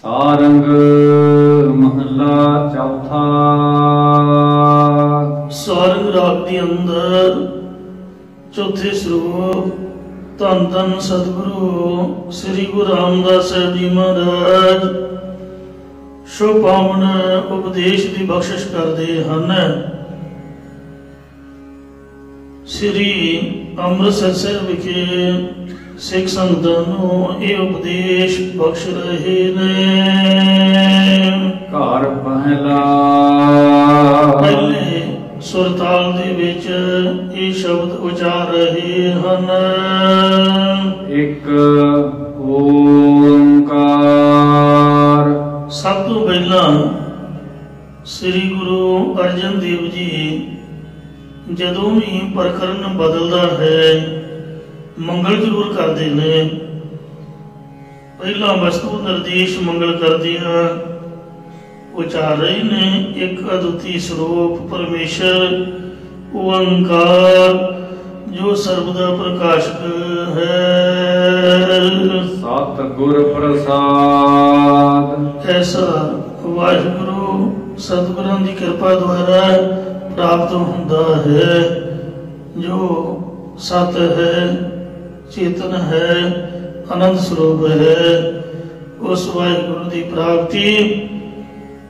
सारंग महला चौथा। सारंग राग के अंदर चौथे स्वरूप धन धन सतगुरु श्री गुरु रामदास साहब जी महाराज शुभ पावन उपदेश की बख्शिश करते हैं। श्री अमृतसर साहब विखे सिख संगतां नूं ये उपदेश बख्श रहे ने। घर पहला पहले सुरताल दे विच ये शब्द उचार रहे हैं। एक ओंकार। सब तो पहला श्री गुरु अर्जन देव जी जदों भी प्रकरण बदलता है मंगल जरूर करते हैं। पहला वस्तु निर्देश मंगल करते हैं उचार रहे ने। एक अद्वितीय स्वरूप परमेश्वर ओंकार जो सर्वदा प्रकाशक है। सतगुर प्रसाद। ऐसा वाहिगुरु सतगुरां की कृपा द्वारा प्राप्त होता है जो सत है, चेतन है, आनंद स्वरूप है। उस वाहिगुरु की प्राप्ति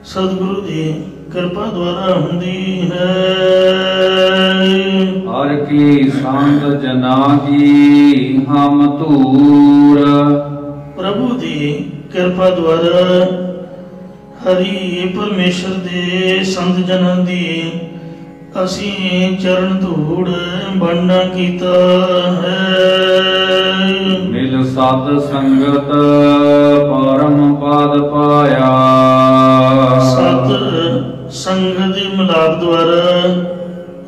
सतगुरु की कृपा द्वारा होती है। हर की संग जना की हम धूर। प्रभु की कृपा द्वारा हरि परमेश्वर दे संत जनां दी असी चरण धूड़ बनना कीता है। मिल सत संगत परम पद पाया। सत संगत दे मिलाप द्वारा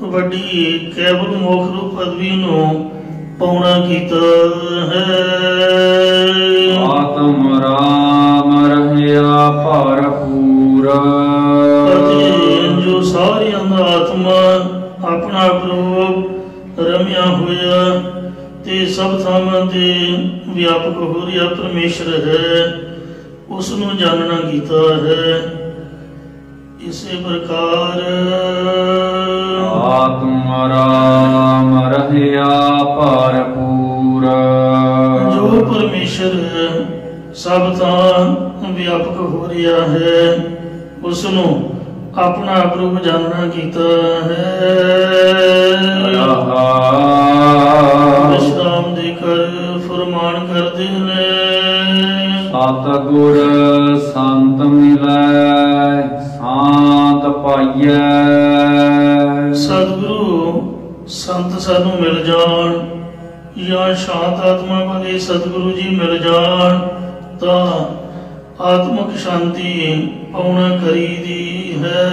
वड्डी केवल मोख रूप पदवी नूं पाउणा कीता है। आत्म राम रहया भरपूर। जो सारी आत्मा अपना रूप रमिया हुआ ते सब थावां ते व्यापक हो रहा परमेश्वर है उसनों जानना कीता है। इसी प्रकार आत्म राम रहया भरपूर। जो परमेश्वर सब थां व्यापक हो रहा है उसनों अपना रूप जानना कीता है। विश्राम देकर फरमान करते ने। सतगुर संत मिलै शांत पाइयै। सतगुरु संत सानू मिल जान या शांत आत्मा वाले सतगुरु जी मिल जान तो आत्मक शांति पाउना करी दी है।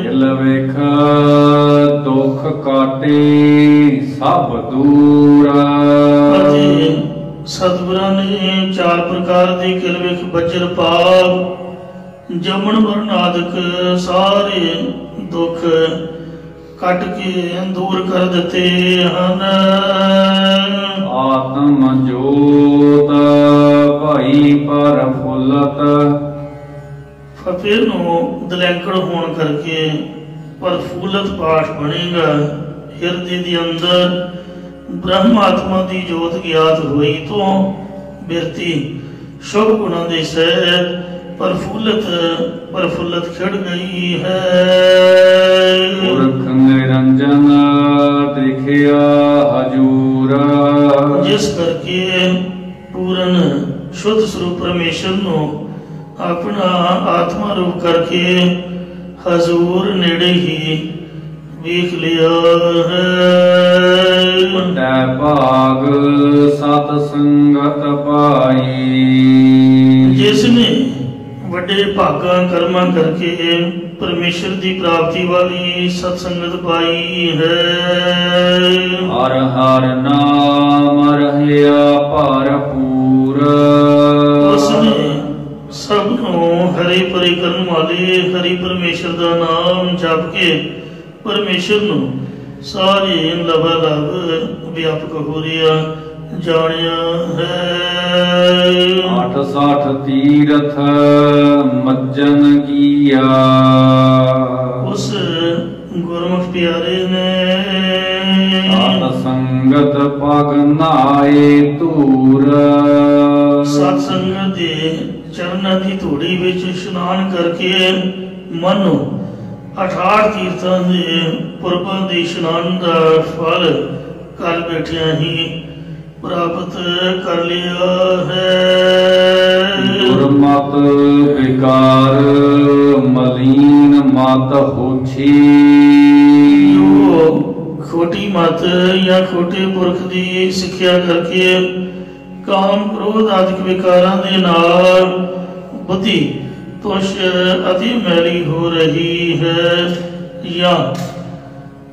दिल विख दुख काटे सब दूर। सतगुरां ने चार प्रकार के किल विख बजर पाप जमन मरण आदि सारे दुख कट के दूर कर दिते हैं। आत्म जोत भाई पर फुलत। फकीर नूं दलैंकड़ होने करके प्रफुल्लत पाठ बनेगा। हिरदे के अंदर ब्रह्म आत्मा की जोत ज्ञात हुई तो बिरती शुभ गुणों के सहित प्रफुल्लत खिड़ गई है। पुरख निरंजन दिखिया हजूर। जिस करके पूर्ण शुद्ध स्वरूप परमेश्वर नूं अपना आत्मा रूप करके हजूर नेड़े ही वेख लिया है। वड्डा भाग सत संगत पाई। जिसने वड्डे भागा कर्मा करके परमेश्वर की प्राप्ति वाली सत्संगत पाई है। हर हर नाम रहया भरपूर। उसने सबनों हरे परे करन वाले हरि परमेश्वर का नाम जप के परमेश्वर नूं सारे लबालब व्यापक हो रहा ਜਾਣਿਆ ਹੈ। 68 ਤੀਰਥ ਮੱਜਨ ਕੀਆ, ਉਸ ਗੁਰਮੁਖ ਪਿਆਰੇ ਨੇ ਸਤ ਸੰਗਤ ਪਗ ਨਾਏ ਧੂਰ, ਸਤ ਸੰਗਤ ਦੇ ਚਰਨਾਂ ਦੀ ਧੂੜੀ ਵਿੱਚ ਇਸ਼ਨਾਨ ਕਰਕੇ ਮਨ ਨੂੰ 68 ਤੀਰਥਾਂ ਦੇ ਪੁਰਬਾਂ ਦੇ ਇਸ਼ਨਾਨ ਦਾ ਫਲ ਘਰ ਬੈਠਿਆਂ ਹੀ ਪ੍ਰਾਪਤ ਕਰ ਲਿਆ ਹੈ। ਗੁਰਮਤਿ ਵਿਕਾਰ ਮਲੀਨ ਮਤ ਹੋਛੀ, ਜੋ ਖੋਟੀ ਮਤ ਜਾਂ ਖੋਟੇ ਪੁਰਖ ਦੀ ਸਿੱਖਿਆ ਕਰਕੇ ਕਾਮ ਕ੍ਰੋਧ ਆਦਿਕ ਵਿਕਾਰਾਂ ਦੇ ਨਾਲ ਬੁੱਧੀ ਤੁਸ਼ ਅਤੀ ਮੈਲੀ ਹੋ ਰਹੀ ਹੈ, ਜਾਂ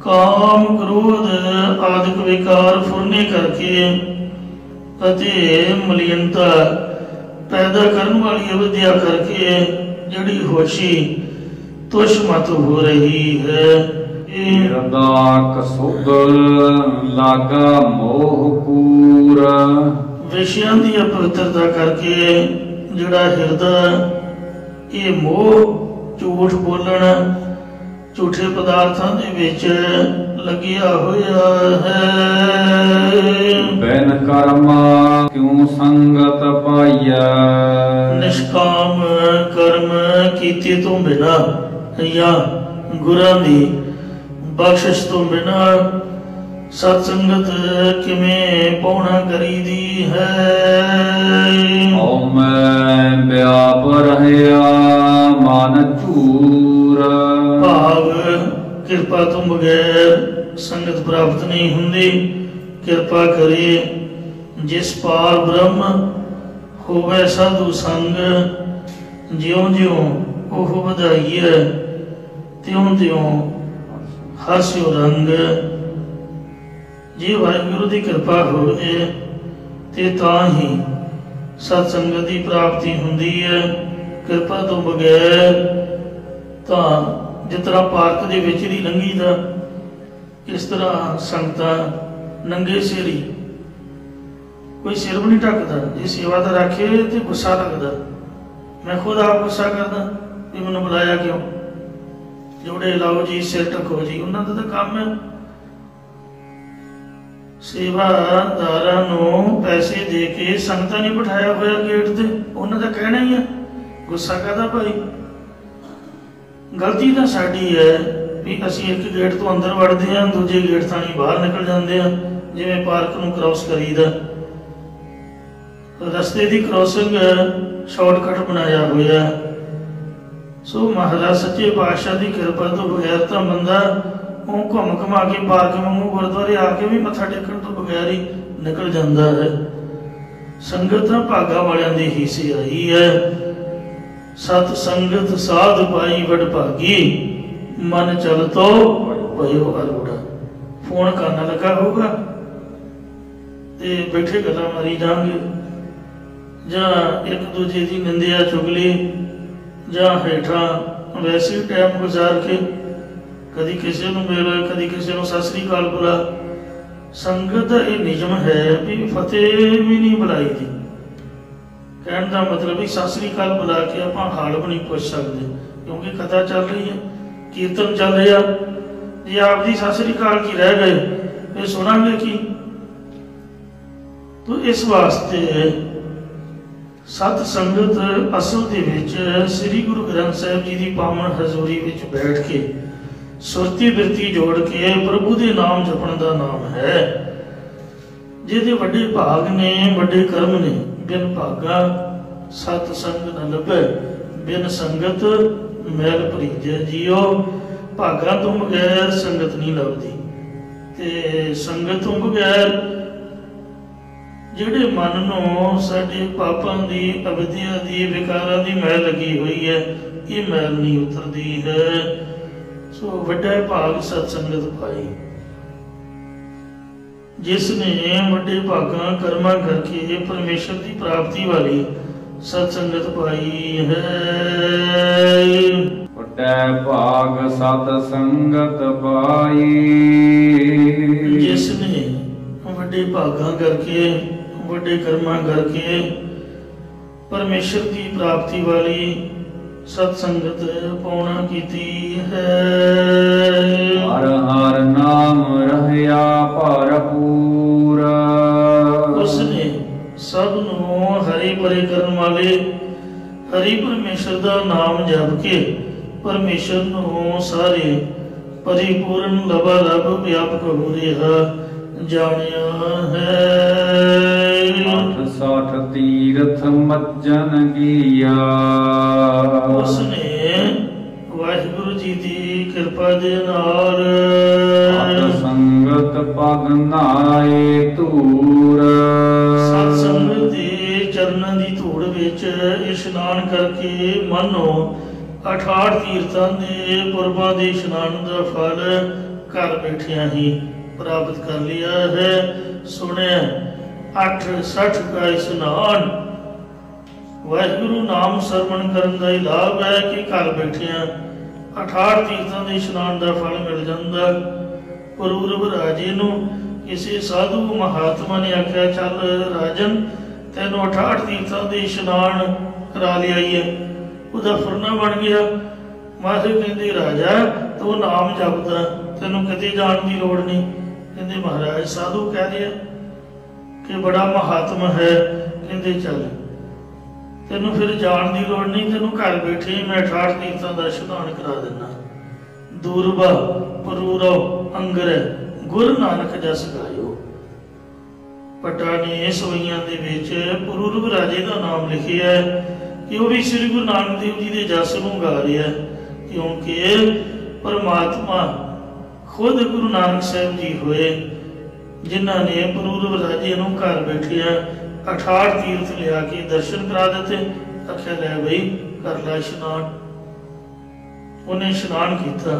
ਕਾਮ ਕ੍ਰੋਧ ਆਦਿਕ ਵਿਕਾਰ ਫੁਰਨੇ ਕਰਕੇ ਅਤੇ ਮਲੀਨਤਾ ਪੈਦਾ ਕਰਨ ਵਾਲੀ ਅਵਿਦਿਆ ਕਰਕੇ ਜਿਹੜੀ ਹੋਸ਼ੀ ਤੁਸ਼ ਮਤ ਹੋ ਰਹੀ ਹੈ। ਹਿਰਦਾ ਕਸੁਗ ਲਾਗਾ ਮੋਹ ਕੂਰ, ਵਿਸ਼ਿਆਂ ਦੀ ਅਪਵਿੱਤਰਤਾ ਕਰਕੇ ਜਿਹੜਾ ਹਿਰਦਾ ਇਹ ਮੋਹ ਝੂਠ ਬੋਲਣ ਝੂਠੇ ਪਦਾਰਥਾਂ ਦੇ ਵਿੱਚ ਲੱਗਿਆ ਹੋਇਆ ਹੈ। ਬੈਨ ਕਰਮ ਕਿਉ ਸੰਗਤ ਪਾਈਆ, ਨਿਸ਼ਕਾਮ ਕਰਮ ਕੀਤੇ ਤੋਂ ਬਿਨਾਂ ਜਾਂ ਗੁਰਾਂ ਦੀ ਬਖਸ਼ਿਸ਼ ਤੋਂ ਬਿਨਾਂ ਸਤ ਸੰਗਤ ਕਿਵੇਂ ਪਾਉਣਾ ਕਰੀਦੀ ਹੈ। ਓ ਮੈਂ ਵਿਆਪ ਰਹਿਆ ਮਨ ਝੂਰ, ਭਾਵ ਕਿਰਪਾ ਤੋਂ ਬਗੈਰ ਸੰਗਤ ਪ੍ਰਾਪਤ ਨਹੀਂ ਹੁੰਦੀ। ਕਿਰਪਾ ਕਰੇ ਜਿਸ ਪਾਰ ਬ੍ਰਹਮ ਹੋਵੇ ਸਾਧੂ ਸੰਗ, ਜਿਉਂ ਜਿਉਂ ਉਹ ਵਧਾਈਏ ਤਿਉਂ ਤਿਉਂ ਹਾਸਿਓ ਰੰਗ। ਜੇ ਵਾਹਿਗੁਰੂ ਦੀ ਕਿਰਪਾ ਹੋਵੇ ਤੇ ਤਾਂ ਹੀ ਸਤ ਸੰਗਤ ਦੀ ਪ੍ਰਾਪਤੀ ਹੁੰਦੀ ਹੈ। ਕਿਰਪਾ ਤੋਂ ਬਗੈਰ ਤਾਂ ਜਿਸ ਤਰ੍ਹਾਂ ਪਾਰਕ ਦੇ ਵਿੱਚ ਦੀ ਲੰਘੀ ਦਾ, ਇਸ ਤਰ੍ਹਾਂ ਸੰਗਤਾਂ ਨੰਗੇ ਸਿਰ ਹੀ, ਕੋਈ ਸਿਰ ਵੀ ਨਹੀਂ ਢੱਕਦਾ। ਜੇ ਸੇਵਾ ਦਾ ਰੱਖੇ ਤੇ ਗੁੱਸਾ ਲੱਗਦਾ। ਮੈਂ ਖੁਦ ਆਪ ਗੁੱਸਾ ਕਰਦਾ ਵੀ ਮੈਨੂੰ ਬੁਲਾਇਆ ਕਿਉਂ, ਜੋੜੇ ਲਾਓ ਜੀ ਸਿਰ ਢੱਕੋ ਜੀ, ਉਹਨਾਂ ਦਾ ਤਾਂ ਕੰਮ ਹੈ। ਸੇਵਾਦਾਰਾਂ ਨੂੰ ਪੈਸੇ ਦੇ ਕੇ ਸੰਗਤਾਂ ਨੇ ਬਿਠਾਇਆ ਹੋਇਆ ਗੇਟ ਤੇ, ਉਹਨਾਂ ਦਾ ਕਹਿਣਾ ਹੀ ਹੈ। ਗੁੱਸਾ ਕਾਹਦਾ ਭਾਈ? ਗਲਤੀ ਤਾਂ ਸਾਡੀ ਹੈ ਵੀ ਅਸੀਂ ਇੱਕ ਗੇਟ ਤੋਂ ਅੰਦਰ ਵੜਦੇ ਹਾਂ, ਦੂਜੇ ਗੇਟ ਥਾਣੀ ਬਾਹਰ ਨਿਕਲ ਜਾਂਦੇ ਹਾਂ। ਜਿਵੇਂ ਪਾਰਕ ਨੂੰ ਕ੍ਰਾਸ ਕਰੀਦਾ, ਰਸਤੇ ਦੀ ਕ੍ਰਾਸਿੰਗ ਸ਼ਾਰਟਕਟ ਬਣਾਇਆ ਹੋਇਆ। ਸੋ ਮਹਾਰਾਜ ਸੱਚੇ ਪਾਤਸ਼ਾਹ ਦੀ ਕਿਰਪਾ ਤੋਂ ਬਗੈਰ ਤਾਂ ਬੰਦਾ ਉਹ ਘੁੰਮ ਘੁਮਾ ਕੇ ਪਾਰਕ ਵਾਂਗੂ ਗੁਰਦੁਆਰੇ ਆ ਕੇ ਵੀ ਮੱਥਾ ਟੇਕਣ ਤੋਂ ਬਗੈਰ ਹੀ ਨਿਕਲ ਜਾਂਦਾ ਹੈ। ਸੰਗਤ ਤਾਂ ਭਾਗਾ ਵਾਲਿਆਂ ਦੀ ਹੀ ਸੇ ਆਈ ਹੈ। ਸਤ ਸੰਗਤ ਸਾਧ ਪਾਈ ਵਡ ਭਾਗੀ, ਮਨ ਚਲ ਤੋ ਭਇਓ ਅਰੂੜਾ। ਫੋਨ ਕਰਨ ਲੱਗਾ ਹੋਊਗਾ ਤੇ ਬੈਠੇ ਗੱਲਾਂ ਮਾਰੀ ਜਾਣਗੇ, ਜਾਂ ਇੱਕ ਦੂਜੇ ਦੀ ਨਿੰਦਿਆ ਚੁਗਲੀ, ਜਾਂ ਹੇਠਾਂ ਵੈਸੇ ਟਾਈਮ ਗੁਜ਼ਾਰ ਕੇ ਕਦੀ ਕਿਸੇ ਨੂੰ ਮਿਲ, ਕਦੀ ਕਿਸੇ ਨੂੰ ਸਤਿ ਸ੍ਰੀ ਅਕਾਲ ਬੁਲਾ। ਸੰਗਤ ਦਾ ਇਹ ਨਿਯਮ ਹੈ ਵੀ ਫਤਿਹ ਵੀ ਨਹੀਂ ਬੁਲਾਈ ਦੀ। ਕਹਿਣ ਦਾ ਮਤਲਬ ਵੀ ਸਤਿ ਸ੍ਰੀ ਅਕਾਲ ਬੁਲਾ ਕੇ ਆਪਾਂ ਹਾਲ ਵੀ ਨਹੀਂ ਪੁੱਛ ਸਕਦੇ, ਕਿਉਂਕਿ ਕਥਾ ਚੱਲ ਰਹੀ ਹੈ, ਕੀਰਤਨ ਚੱਲ ਰਿਹਾ। ਜੇ ਆਪਦੀ ਸਤਿ ਸ੍ਰੀ ਅਕਾਲ ਕੀ ਰਹਿ ਗਏ ਫਿਰ ਸੁਣਾਂਗੇ ਕੀ? ਤੋ ਇਸ ਵਾਸਤੇ ਸਤ ਸੰਗਤ ਅਸਲ ਦੇ ਵਿੱਚ ਸ੍ਰੀ ਗੁਰੂ ਗ੍ਰੰਥ ਸਾਹਿਬ ਜੀ ਦੀ ਪਾਵਨ ਹਜ਼ੂਰੀ ਵਿੱਚ ਬੈਠ ਕੇ ਸੁਰਤੀ ਬਿਰਤੀ ਜੋੜ ਕੇ ਪ੍ਰਭੂ ਦੇ ਨਾਮ ਜਪਣ ਦਾ ਨਾਮ ਹੈ। ਜਿਹਦੇ ਵੱਡੇ ਭਾਗ ਨੇ, ਵੱਡੇ ਕਰਮ ਨੇ। ਬਿਨ ਭਾਗਾ ਸਤ ਸੰਗ ਨ ਲੱਭੈ, ਬਿਨ ਸੰਗਤ ਮੈਲ ਭਰੀਜੈ ਜੀਓ। ਭਾਗਾਂ ਤੋਂ ਬਗੈਰ ਸੰਗਤ ਨਹੀਂ ਲੱਭਦੀ, ਤੇ ਸੰਗਤ ਤੋਂ ਬਗੈਰ ਜਿਹੜੇ ਮਨ ਨੂੰ ਸਾਡੇ ਪਾਪਾਂ ਦੀ, ਅਵਿਦਿਆ ਦੀ, ਵਿਕਾਰਾਂ ਦੀ ਮੈਲ ਲੱਗੀ ਹੋਈ ਹੈ, ਇਹ ਮੈਲ ਨਹੀਂ ਉਤਰਦੀ ਹੈ। ਸੋ ਵੱਡਾ ਭਾਗ ਸਤ ਸੰਗਤ ਪਾਈ। ਜਿਸ ਨੇ ਵੱਡੇ ਭਾਗਾਂ ਕਰਮਾਂ ਕਰਕੇ ਪਰਮੇਸ਼ਰ ਦੀ ਪ੍ਰਾਪਤੀ ਵਾਲੀ ਸਤ ਸੰਗਤ ਪਾਈ ਹੈ। ਵੱਡਾ ਭਾਗ ਸਤ ਸੰਗਤ ਪਾਈ, ਜਿਸ ਨੇ ਵੱਡੇ ਭਾਗਾਂ ਕਰਕੇ, ਵੱਡੇ ਕਰਮਾਂ ਕਰਕੇ ਪਰਮੇਸ਼ਰ ਦੀ ਪ੍ਰਾਪਤੀ ਵਾਲੀ ਸਤ ਸੰਗਤ ਪਾਉਣਾ ਕੀਤੀ ਹੈ। ਹਰ ਹਰ ਨਾਮ ਰਹਿਆ ਭਰਪੂਰ। ਉਸਨੇ ਸਭ ਨੂੰ ਹਰੀ ਭਰੇ ਕਰਨ ਵਾਲੇ ਹਰੀ ਪਰਮੇਸ਼ਰ ਦਾ ਨਾਮ ਜਪ ਕੇ ਪਰਮੇਸ਼ਰ ਨੂੰ ਸਾਰੇ ਪਰਿਪੂਰਨ ਲਬਾ ਲਬ ਵਿਆਪਕ ਹੋ ਰਿਹਾ ਜਾਣਿਆ ਹੈ। 68 ਤੀਰਥ ਮੱਜਨ ਗੀਆ। ਉਸਨੇ ਵਾਹਿਗੁਰੂ ਜੀ ਦੀ ਕਿਰਪਾ ਦੇ ਨਾਲ ਸਤ ਸੰਗਤ ਪਗ ਨਾਏ ਧੂਰ। ਸਤ ਸੰਗਤ ਦੇ ਚਰਨਾਂ ਦੀ ਧੂੜ ਵਿੱਚ ਇਸ਼ਨਾਨ ਕਰਕੇ ਮਾਨੋ 68 ਤੀਰਥਾਂ ਦੇ ਪੁਰਬਾਂ ਦੇ ਇਸ਼ਨਾਨ ਦਾ ਫਲ ਘਰ ਬੈਠਿਆਂ ਹੀ ਪ੍ਰਾਪਤ ਕਰ ਲਿਆ ਹੈ। ਸੁਣਿਆ 68 ਦਾ ਇਸ਼ਨਾਨ ਵਾਹਿਗੁਰੂ ਨਾਮ ਸਰਵਣ ਕਰਨ ਦਾ ਹੀ ਲਾਭ ਹੈ ਕਿ ਘਰ ਬੈਠਿਆਂ 68 ਤੀਰਥਾਂ ਦੇ ਇਸ਼ਨਾਨ ਦਾ ਫਲ ਮਿਲ ਜਾਂਦਾ। ਪੂਰਵ ਰਾਜੇ ਨੂੰ ਕਿਸੇ ਸਾਧੂ ਮਹਾਤਮਾ ਨੇ ਆਖਿਆ, ਚੱਲ ਰਾਜਨ ਤੈਨੂੰ 68 ਤੀਰਥਾਂ ਦੇ ਇਸ਼ਨਾਨ ਕਰਾ ਲਿਆਈਏ। ਉਹਦਾ ਫੁਰਨਾ ਬਣ ਗਿਆ। ਮਾਥੇ ਕਹਿੰਦੇ, ਰਾਜਾ ਤੂੰ ਨਾਮ ਜਪਦਾ, ਤੈਨੂੰ ਕਿਤੇ ਜਾਣ ਦੀ ਲੋੜ ਨਹੀਂ। ਕਹਿੰਦੇ ਮਹਾਰਾਜ ਸਾਧੂ ਕਹਿ ਰਿਹਾ ਕਿ ਬੜਾ ਮਹਾਤਮ ਹੈ। ਕਹਿੰਦੇ ਚੱਲ ਤੈਨੂੰ ਫਿਰ ਜਾਣ ਦੀ ਲੋੜ ਨਹੀਂ, ਤੈਨੂੰ ਘਰ ਬੈਠੇ ਮੈਂ 68 ਤੀਰਥਾਂ ਦਾ ਇਸ਼ਨਾਨ ਕਰਾ ਦਿੰਦਾ। ਦੂਰਬਾ ਪਰੂਰਵ ਅੰਗਰ ਗੁਰੂ ਨਾਨਕ ਜਸ ਗਾਇਓ। ਪਟਾ ਨੇ ਸਵਈਆਂ ਦੇ ਵਿੱਚ ਪੂਰਵ ਰਾਜੇ ਦਾ ਨਾਮ ਲਿਖਿਆ ਹੈ ਕਿ ਉਹ ਵੀ ਸ੍ਰੀ ਗੁਰੂ ਨਾਨਕ ਦੇਵ ਜੀ ਦੇ ਜਸ ਨੂੰ ਗਾ ਰਿਹਾ, ਕਿਉਂਕਿ ਪਰਮਾਤਮਾ ਖੁਦ ਗੁਰੂ ਨਾਨਕ ਸਾਹਿਬ ਜੀ ਹੋਏ ਜਿਨ੍ਹਾਂ ਨੇ ਪੂਰਵ ਰਾਜੇ ਨੂੰ ਘਰ ਬੈਠਿਆ 68 ਤੀਰਥ ਲਿਆ ਕੇ ਦਰਸ਼ਨ ਕਰਾ ਦਿੱਤੇ। ਆਖਿਆ ਲੈ ਬਈ ਕਰ ਲੈ ਇਸ਼ਨਾਨ। ਉਹਨੇ ਇਸ਼ਨਾਨ ਕੀਤਾ।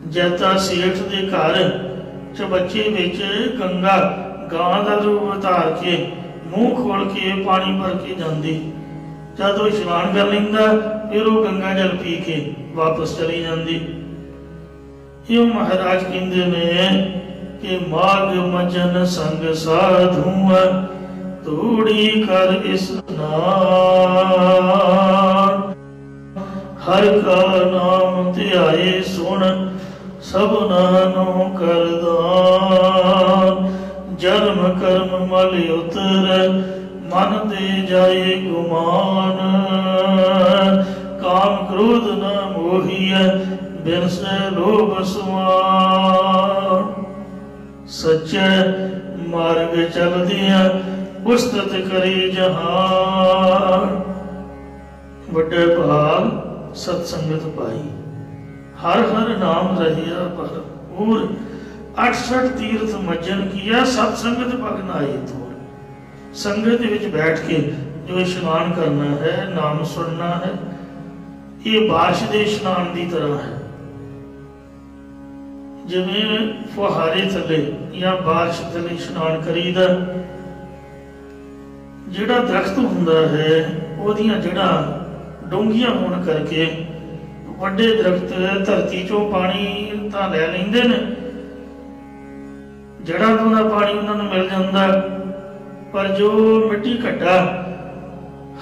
ਜੈਤਾ ਸੇਠ ਦੇ ਘਰ ਚਬੱਚੇ ਵਿੱਚ ਗੰਗਾ ਗਾਂ ਦਾ ਰੂਪ ਧਾਰ ਕੇ ਮੂੰਹ ਖੋਲ ਕੇ ਪਾਣੀ ਭਰ ਕੇ ਜਾਂਦੀ। ਜਦ ਉਹ ਇਸ਼ਨਾਨ ਕਰ ਲੈਂਦਾ ਫਿਰ ਉਹ ਗੰਗਾ ਜਲ ਪੀ ਕੇ ਵਾਪਸ ਚਲੀ ਜਾਂਦੀ। ਇਹ ਮਹਾਰਾਜ ਕਹਿੰਦੇ ਨੇ ਕਿ ਮਾਗ ਮਜਨ ਸੰਗ ਸਾਧੂ ਤੂੜੀ ਕਰ ਇਸ਼ਨਾਨ। ਹਰ ਕਾ ਨਾਮ ਧਿਆਏ ਸੁਣ ਸਭਨਾਂ ਨੂੰ ਕਰਦਾਨ। ਜਨਮ ਕਰਮ ਮਲ ਉਤਰ ਮਨ ਦੇ ਜਾਏ ਗੁਮਾਨ। ਕਾਮ ਕ੍ਰੋਧ ਨ ਮੋਹੀਐ ਬਿਨਸੈ ਲੋਭ ਸਮਾਨ। ਸੱਚੇ ਮਾਰਗ ਚਲਦਿਆਂ ਉਸਤਤ ਕਰੇ ਜਹਾਨ। ਵੱਡੇ ਭਾਗ ਸਤ ਸੰਗਤ ਪਾਈ। ਹਰ ਹਰ ਨਾਮ ਰਹਿਆ ਭਰਪੂਰ। 68 ਤੀਰਥ ਮੱਜਨ ਕੀਆ ਸਤ ਸੰਗਤ ਪਗ ਨਾਏ ਧੂਰ। ਸੰਗਤ ਦੇ ਵਿੱਚ ਬੈਠ ਕੇ ਜੋ ਇਸ਼ਨਾਨ ਕਰਨਾ ਹੈ, ਨਾਮ ਸੁਣਨਾ ਹੈ, ਇਹ ਬਾਰਿਸ਼ ਦੇ ਇਸ਼ਨਾਨ ਦੀ ਤਰ੍ਹਾਂ ਹੈ। ਜਿਵੇਂ ਫੁਹਾਰੇ ਥੱਲੇ ਜਾਂ ਬਾਰਿਸ਼ ਥੱਲੇ ਇਸ਼ਨਾਨ ਕਰੀਦਾ। ਜਿਹੜਾ ਦਰਖਤ ਹੁੰਦਾ ਹੈ ਉਹਦੀਆਂ ਜੜ੍ਹਾਂ ਡੂੰਘੀਆਂ ਹੋਣ ਕਰਕੇ ਵੱਡੇ ਦਰਖਤ ਧਰਤੀ ਚੋਂ ਪਾਣੀ ਤਾਂ ਲੈ ਲੈਂਦੇ ਨੇ, ਜੜ੍ਹਾਂ ਤੋਂ ਦਾ ਪਾਣੀ ਉਹਨਾਂ ਨੂੰ ਮਿਲ ਜਾਂਦਾ, ਪਰ ਜੋ ਮਿੱਟੀ ਘੱਟਾ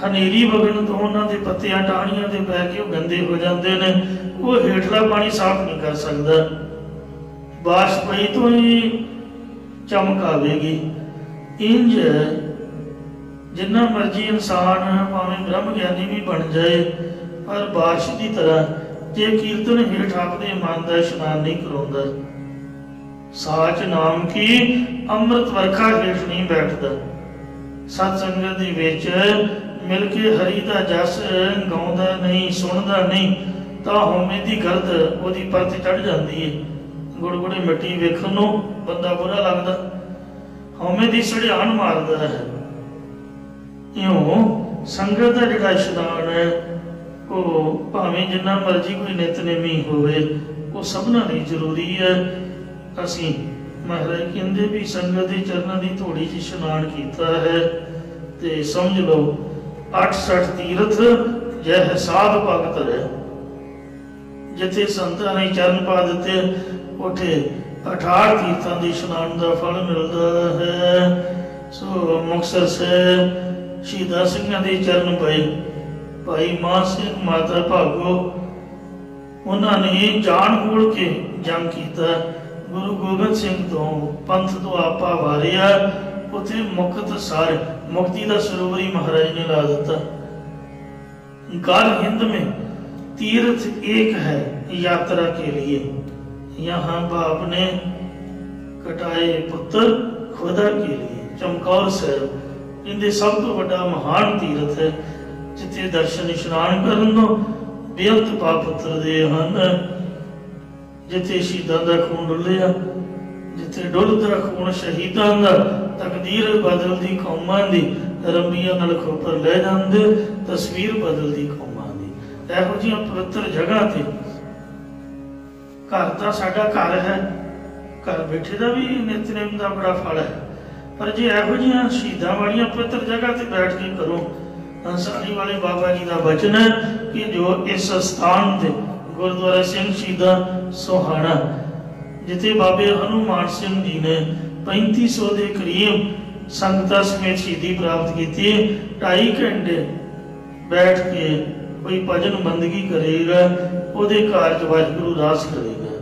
ਹਨੇਰੀ ਵਗਣ ਤੋਂ ਉਹਨਾਂ ਦੇ ਪੱਤਿਆਂ ਟਾਹਣੀਆਂ ਦੇ ਪੈ ਕੇ ਉਹ ਗੰਦੇ ਹੋ ਜਾਂਦੇ ਨੇ। ਉਹ ਹੇਠਲਾ ਪਾਣੀ ਸਾਫ਼ ਨਹੀਂ ਕਰ ਸਕਦਾ। ਬਾਰਿਸ਼ ਪਈ ਤੋਂ ਹੀ ਚਮਕ ਆਵੇਗੀ। ਇੰਜ ਜਿੰਨਾ ਮਰਜੀ ਇਨਸਾਨ ਭਾਵੇਂ ਬ੍ਰਹਮ ਗਿਆਨੀ ਵੀ ਬਣ ਜਾਏ, ਪਰ ਬਾਰਿਸ਼ ਦੀ ਤਰ੍ਹਾਂ ਜੇ ਕੀਰਤਨ ਹੇਠ ਆਪਣੇ ਮਨ ਦਾ ਇਸ਼ਨਾਨ ਨਹੀਂ ਕਰਾਉਂਦਾ, ਸਾਚ ਨਾਮ ਕੀ ਅੰਮ੍ਰਿਤ ਵਰਖਾ ਹੇਠ ਨਹੀਂ ਬੈਠਦਾ। ਸਤ ਸੰਗਤ ਦੇ ਵਿੱਚ ਮਿਲ ਕੇ ਹਰੀ ਦਾ ਜਸ ਗਾਉਂਦਾ ਨਹੀਂ, ਸੁਣਦਾ ਨਹੀਂ, ਤਾਂ ਹਉਮੈ ਦੀ ਗਰਦ ਉਹਦੀ ਪਰਤ ਚੜ ਜਾਂਦੀ ਹੈ। ਗੁੜਗੁੜੇ ਮਿੱਟੀ ਵੇਖਣ ਨੂੰ ਬੰਦਾ ਬੁਰਾ ਲੱਗਦਾ, ਹਉਮੈ ਦੀ ਸੜਿਆਣ ਮਾਰਦਾ ਹੈ। ਇਉਂ ਸੰਗਤ ਦਾ ਜਿਹੜਾ ਇਸ਼ਨਾਨ ਹੈ ਉਹ ਭਾਵੇਂ ਜਿੰਨਾ ਮਰਜੀ ਕੋਈ ਨਿਤਨੇਮੀ ਹੋਵੇ, ਉਹ ਸਭਨਾਂ ਲਈ ਜ਼ਰੂਰੀ ਹੈ। ਅਸੀਂ ਮਹਾਰਾਜ ਕਹਿੰਦੇ ਵੀ ਸੰਗਤ ਦੇ ਚਰਨਾਂ ਦੀ ਧੂੜੀ 'ਚ ਇਸ਼ਨਾਨ ਕੀਤਾ ਹੈ ਤੇ ਸਮਝ ਲਓ 68 ਤੀਰਥ ਜਹ ਸਾਧ ਭਗਤ ਹੈ। ਜਿੱਥੇ ਸੰਤਾਂ ਨੇ ਚਰਨ ਪਾ ਦਿੱਤੇ ਉੱਥੇ 18 ਤੀਰਥਾਂ ਦੇ ਇਸ਼ਨਾਨ ਦਾ ਫਲ ਮਿਲਦਾ ਹੈ। ਸੋ ਮੁਕਤਸਰ ਸਾਹਿਬ ਸ਼ਹੀਦਾਂ ਸਿੰਘਾਂ ਦੇ ਚਰਨ ਪਏ। ਭਾਈ ਮਾਨ ਸਿੰਘ ਮਾਤਾ ਭਾਗੋ ਉਹਨਾਂ ਨੇ ਜਾਣ ਬੁੱਝ ਕੇ ਜੰਗ ਕੀਤਾ। ਗੁਰੂ ਗੋਬਿੰਦ ਸਿੰਘ ਤੋਂ ਪੰਥ ਤੋਂ ਆਪਾ ਵਾਰਿਆ। ਉੱਥੇ ਮੁਕਤਸਰ ਮੁਕਤੀ ਦਾ ਸਰੋਵਰ ਹੀ ਮਹਾਰਾਜ ਨੇ ਲਾ ਦਿੱਤਾ। गल हिंद में तीर्थ एक है यात्रा के लिए, यहाँ बाप ने कटाए पुत्र खुदा के लिए। चमकौर साहिब इनके सब तो बड़ा महान तीर्थ है, जिथे दर्शन इशनान करन नो बेअंत पाप उतरदे हन। जिथे शहीदां दा खून डुलिया, जिथे डुलदा खून शहीदां दा, तकदीर बदलदी कौमां दी, रंबियां नाल खोपर ले जांदे, तस्वीर बदलदी कौमां दी। ਇਹੋ ਜਿਹੀਆਂ ਪਵਿੱਤਰ ਜਗ੍ਹਾ ਤੇ ਘਰ ਤਾਂ ਸਾਡਾ ਘਰ ਹੈ, ਘਰ ਬੈਠੇ ਦਾ ਵੀ ਨਿਤਨੇਮ ਦਾ ਬੜਾ ਫਲ ਹੈ, ਪਰ ਜੇ ਇਹੋ ਜਿਹੀਆਂ ਸ਼ਹੀਦਾਂ ਵਾਲੀਆਂ ਪਵਿੱਤਰ ਜਗ੍ਹਾ ਤੇ ਬੈਠ ਕੇ ਕਰੋ। ਹੰਸਾਲੀ ਵਾਲੇ ਬਾਬਾ ਜੀ ਦਾ ਬਚਨ ਹੈ ਕਿ ਜੋ ਇਸ ਸਥਾਨ ਤੇ ਗੁਰਦੁਆਰਾ ਸਿੰਘ ਸ਼ਹੀਦਾਂ ਸੋਹਾਣਾ, ਜਿੱਥੇ ਬਾਬੇ ਹਨੂਮਾਨ ਸਿੰਘ ਜੀ ਨੇ 3500 ਦੇ ਕਰੀਬ संगतां समेत शहीदी प्राप्त की, 2.5 घंटे बैठ के कोई भजन बंदगी करेगा, ਉਹਦੇ ਘਰ ਚ ਵਾਹਿਗੁਰੂ ਰਾਸ ਕਰੇਗਾ।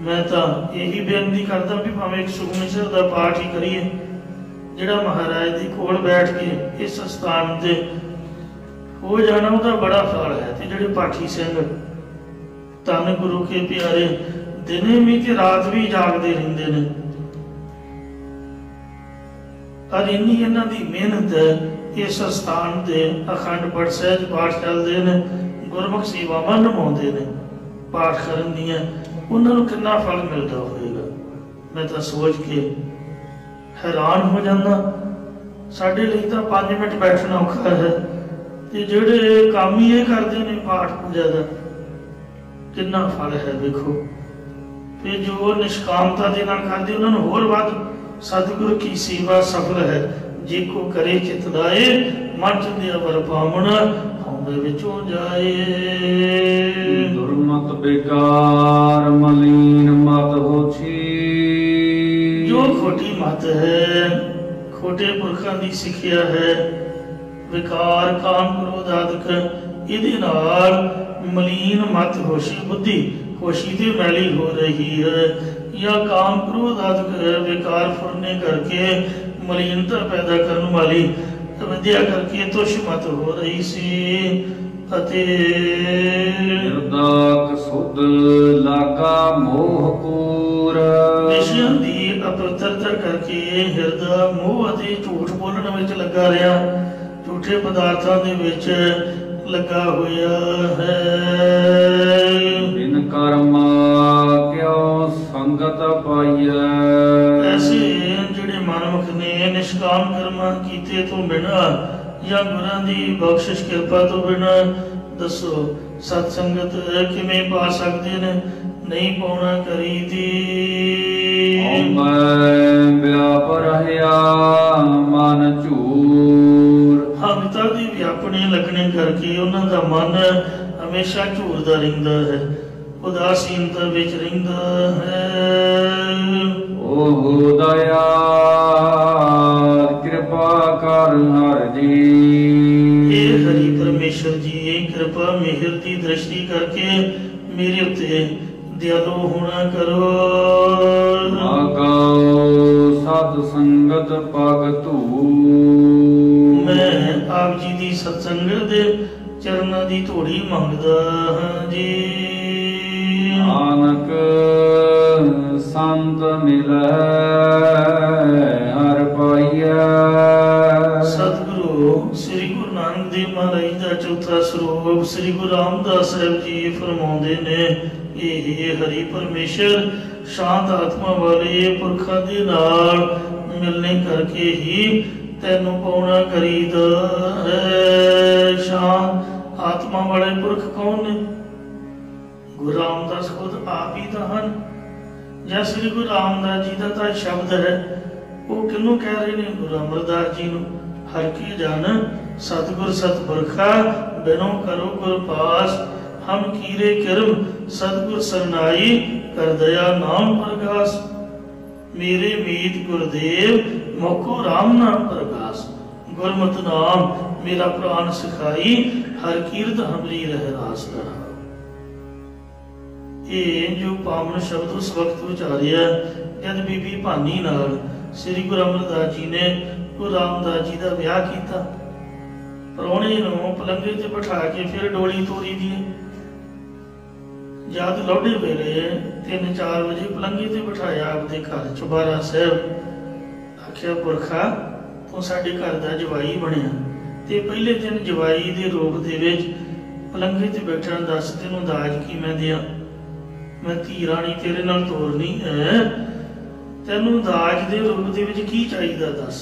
मैं तो यही बेनती करता भी भावें एक सुखमनी ਸਾਹਿਬ ਦਾ पाठ ही करिए, ਜਿਹੜਾ महाराज ਦੇ ਕੋਲ बैठ के इस स्थान ਤੇ हो जाना ਉਹਦਾ बड़ा फल है। ਤੇ ਜਿਹੜੇ पाठी ਸਿੰਘ ਧੰਨ गुरु के प्यारे दिने भी ते रात भी जागते रहते हैं, और इन्नी इन्हां दी मेहनत है। इस स्थान से अखंड पाठ सहज पाठ चलते हैं, गुरमुख सेवावां निभाउंदे ने, पाठ करन दियां, उन्हां नूं कितना फल मिलता होएगा। मैं तो सोच के हैरान हो जाता। साडे लई तां 5 मिनट बैठना औखा है, ते जिहड़े काम ही ये करते हैं पाठ पूजा दा, कितना फल है देखो। ते जो निष्कामता दे नाल करदे उन्हां नूं होर वध सतगुरु की सेवा सफल है। जे को करे चित लाए, मन चंदिया वर पावना, हौंदे विचों जाए। दुर्मत बेकार मलीन मत होछी, जो खोटी मत है, खोटे पुरखां दी सिक्ख्या है, विकार काम क्रोध आदि इहदे नाल मलीन मत होशी, बुद्धि होशी ते मैली हो रही है, या काम क्रोध आदि विकार फुरने करके मलिनता पैदा करने वाली विद्या करके तुष मत हो रही सी। हिरदा कसुद लागा मोह कूर, विषयां दी अपवित्रता करके हिरदा मोह अते झूठ बोलण विच लगा रहा, झूठे पदार्थां दे विच लगा होया है। बिन कर्मा क्यों संगत पाइया, ऐसे जिहड़े मनमुख ने निष्काम कर्म कीते तो बिना या गुरां दी बख्शिश कृपा तो बिना दसो सत्संगत किवें पा सकदे ने, नहीं पाउणा करी दी। व्याप रहया मन झूर, हमिता दी व्यापने लगने करके उन्हां दा मन हमेशा झूरदा रहिंदा है, उदासीनता विच रहिंदा है। ओहो दया कृपा कर हर जी, हे हरि परमेश्वर जी कृपा मेहर दी दृष्टि करके मेरे उत्ते दयालु होना करो। आगाओ सत संगत पग धूर, मैं आप जी दी सत्संगत दे चरना दी धूड़ी मंगदा हां जी। नानक संत मिलै हर पाइया, सतगुरु श्री गुरु नानक देव महाराज दा चौथा स्वरूप श्री गुरु रामदास साहिब जी फरमाउंदे ने, हे हरि परमेश्वर शांत आत्मा वाले पुरखां दे नाल मिलने करके ही तैनू पाउणा करीदा है। शांत आत्मा वाले पुरख कौन ने? गुरु रामदास खुद आप ही तो हैं, या श्री गुरु रामदास जी का तो शब्द है, वो किनू कह रहे हैं? गुरु अमरदास जी नू। हर की जान सतगुर सतपुरखा बिनो करो गुर पास, हम कीरे किरम सतगुर सरनाई कर दया नाम प्रकाश। मेरे मीत गुरुदेव मोको राम नाम प्रकाश। गुरमत नाम मेरा प्राण सिखाई, हर कीर्त हमरी रह रास रहा। ये जो पावन शब्द उस वक्त उचारिया जब बीबी भानी नाल श्री गुरु अमरदास जी ने गुरु रामदास जी का विआह किया। प्राहुणे नूं पलंगे ते बिठा के फिर डोली तोरी दी। जद लोढ़े वेले 3-4 बजे पलंगे ते बिठाया आपदे घर चुबारा साहब। आख्या पुरखा तू साडे घर दा जवाई बनिया ते पहले दिन जवाई दे रूप दे विच पलंगे ते बैठण दस तैनूं दाज की मैं दिया। मैं धी राणी तेरे नाल तोरनी है, तैनूं दाज दे रूप दे विच की चाहीदा दस।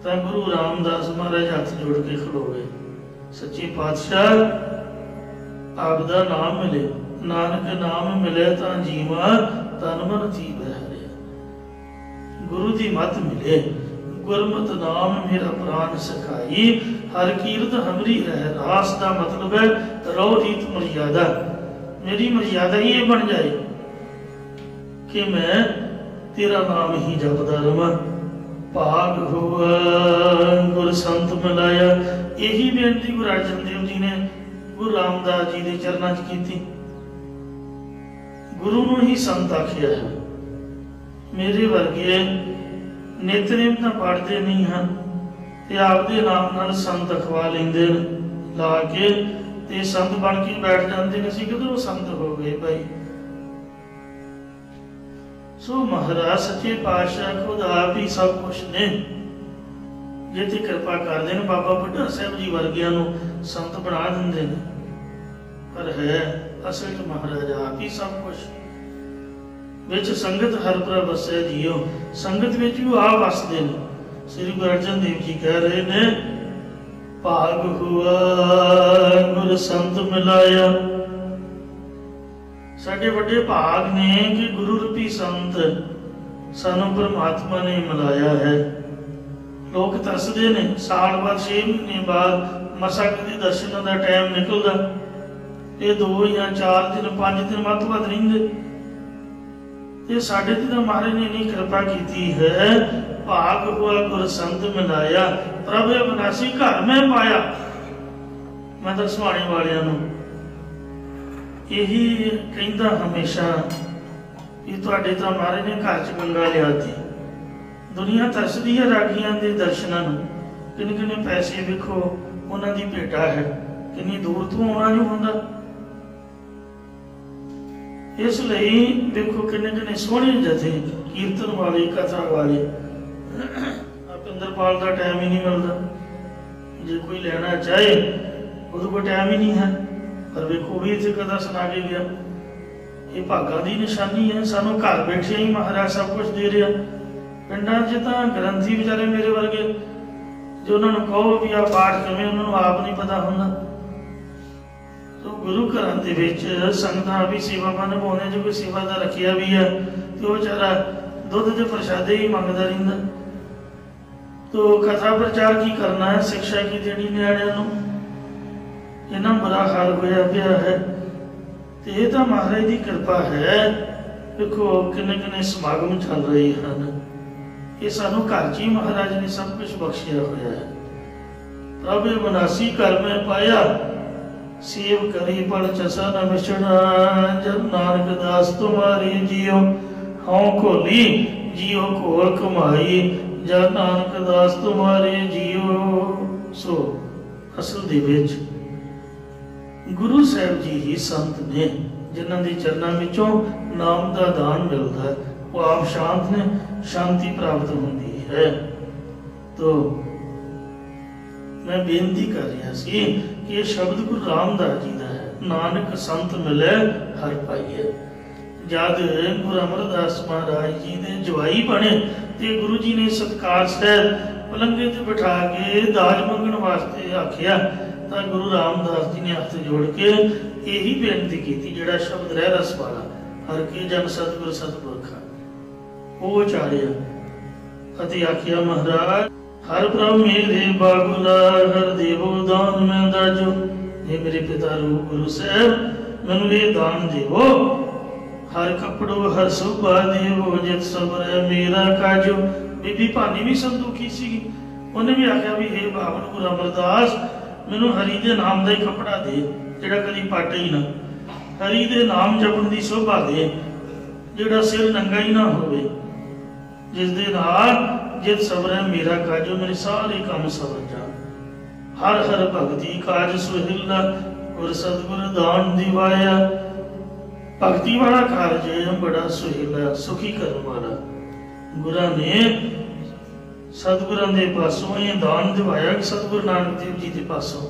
तां गुरु रामदास महाराज हथ जोड़ के खड़ो गए। सच्चे पातशाह आपदा नाम मिले, नानक नाम मिले तां जीवा तन मन थी बहरे। गुरु दी मत मिले, गुरमत नाम मेरा प्राण सिखाई, हर कीरत हमरी रह रास। का मतलब है रो रीत मर्यादा। मेरी मर्यादा ही ये बन जाए कि मैं तेरा नाम ही जपदा रवां। भाग हुआ गुर संत मिलाया। यही बेनती गुरु अर्जन देव जी ने गुरु रामदास जी के चरणों च की। गुरु नूं ही संत आखिया है। मेरे वर्गे नितनेम तां पढ़ते नहीं हैं ते आपदे नाम नाल संत अखवा लेंदे ला के ते संत बन के बैठ जाते हैं। असीं किधरों संत हो गए भाई। सो महाराज सच्चे पातशाह खुद आप ही सब कुछ ने। जिथे कृपा करते हैं बाबा बुढ़ा साहब जी वर्गिया संत बना देंगे ने, पर है असल च महाराज आप ही सब कुछ। विच संगत हर प्रभ वसै जियो, संगत विच भी आप वसदे ने। श्री गुरु अर्जन देव जी कह रहे ने भाग हुआ गुर संत मिलाया। साडे वड्डे भाग ने कि गुरु रूपी संत सानू परमात्मा ने मिलाया है। लोग तरसदे ने साल बाद 6 महीने बाद मसा कदे दर्शन का टाइम निकलदा। ये 2 या 4 दिन 5 दिन मत बाद रहिंदे। ते साडे ते तां महाराज ने इन्नी कृपा की है। भाग हुआ गुर संत मिलाया, प्रभ अविनाशी घर में पाया। मैं तो सुहाने वालियां नूं यही कहता हमेशा कि तुहाडे तां महाराज ने घर च गंगा लियाती। दुनिया तरसदी है रागियां दे दर्शनां नूं। किन्ने किन्ने पैसे वेखो उन्हां दी भेटा है, किन्नी दूर तो आउणा नहीं हुंदा। इसलिए देखो किन्ने किन्ने सोहणे जथे कीर्तन वाले कथा वाले अपंदरपाल का टाइम ही नहीं मिलता। जे कोई लेना चाहे उहदे कोल टाइम ही नहीं है। पर वेखो भी इत्थे कथा सुना के गया। ये भागां दी निशानी है। सानू घर बैठे ही महाराज सब कुछ दे रहा। पिंडां च तां ग्रंथी बेचारे मेरे वर्गे जो उन्होंने कहो भी आ पाठ करें उन्होंने आप नहीं पता हुंदा। तो गुरु घरां दे विच संगतां भी सेवावां निभाउंदे। जो कोई सेवादार रखिया भी है तो वो बेचारा दुध के प्रसादे ही मंगदा रहिंदा। तो कथा प्रचार की करना है, शिक्षा की देनी निआणिआं नूं। इन्ना बुरा हाल होया पिया है। तो ये तो महाराज की कृपा है। देखो किन्ने किन्ने समागम चल रहे हैं। ये सानू घर च ही महाराज ने सब कुछ बख्शिया होया है। प्रभ अविनाशी घर में पाया, सेव करी पल चसा न विछड़ा। जब नानक दास तुम्हारी जियो, हौं खोली जियो खोल कमाई। जब नानक दास तुम्हारे जियो। सो असल दे विच गुरु साहब जी ही संत ने जिन्हां दे चरनां विचों नाम का दान मिलता है। वो आप शांत ने, शांति प्राप्त होती है। तो मैं बेनती कर रहा सी कि ये शब्द गुरु रामदास जी का है। नानक संत मिले हर पाइए। जद गुरु अमरदास महाराज जी ने जवाई बने तो गुरु जी ने सत्कार सहित पलंगे ते बिठा के दाज मंगण वास्ते आखिया। तो गुरु रामदास जी ने हथ जोड़ के यही बेनती की, जिहड़ा शब्द रह रस वाला हर के जन सतगुर सतपुरखा वो उचारिया। अति आखिया महाराज हर प्रभु मेरे बागुला, हर देवो दान में दाजो। हे मेरे पिता रूप गुरु साहब मैनू ये दान देवो हर कपड़ो हर शोभा देवो जित सबर मेरा काजो। बीबी भानी भी संदूखी सी, उन्हें भी आख्या भी हे बावन गुरु अमरदास मैनू हरि दे नाम का ही कपड़ा दे जिहड़ा कदी पाटे ही ना, हरि दे नाम जपण दी शोभा दे जिहड़ा सिर नंगा ही ना होवे, जिस दे नाल जित सबर मेरा काजो मेरे सारे काम सवर जा। हर हर भगति काज सुहिला और सतगुर दान दिवाया। भगती वाला कारज बड़ा सुहेला सुखी करने वाला। गुरु ने सतगुरां दे पासों ये दान दिवाया कि सतगुरु नानक देव जी के पासों।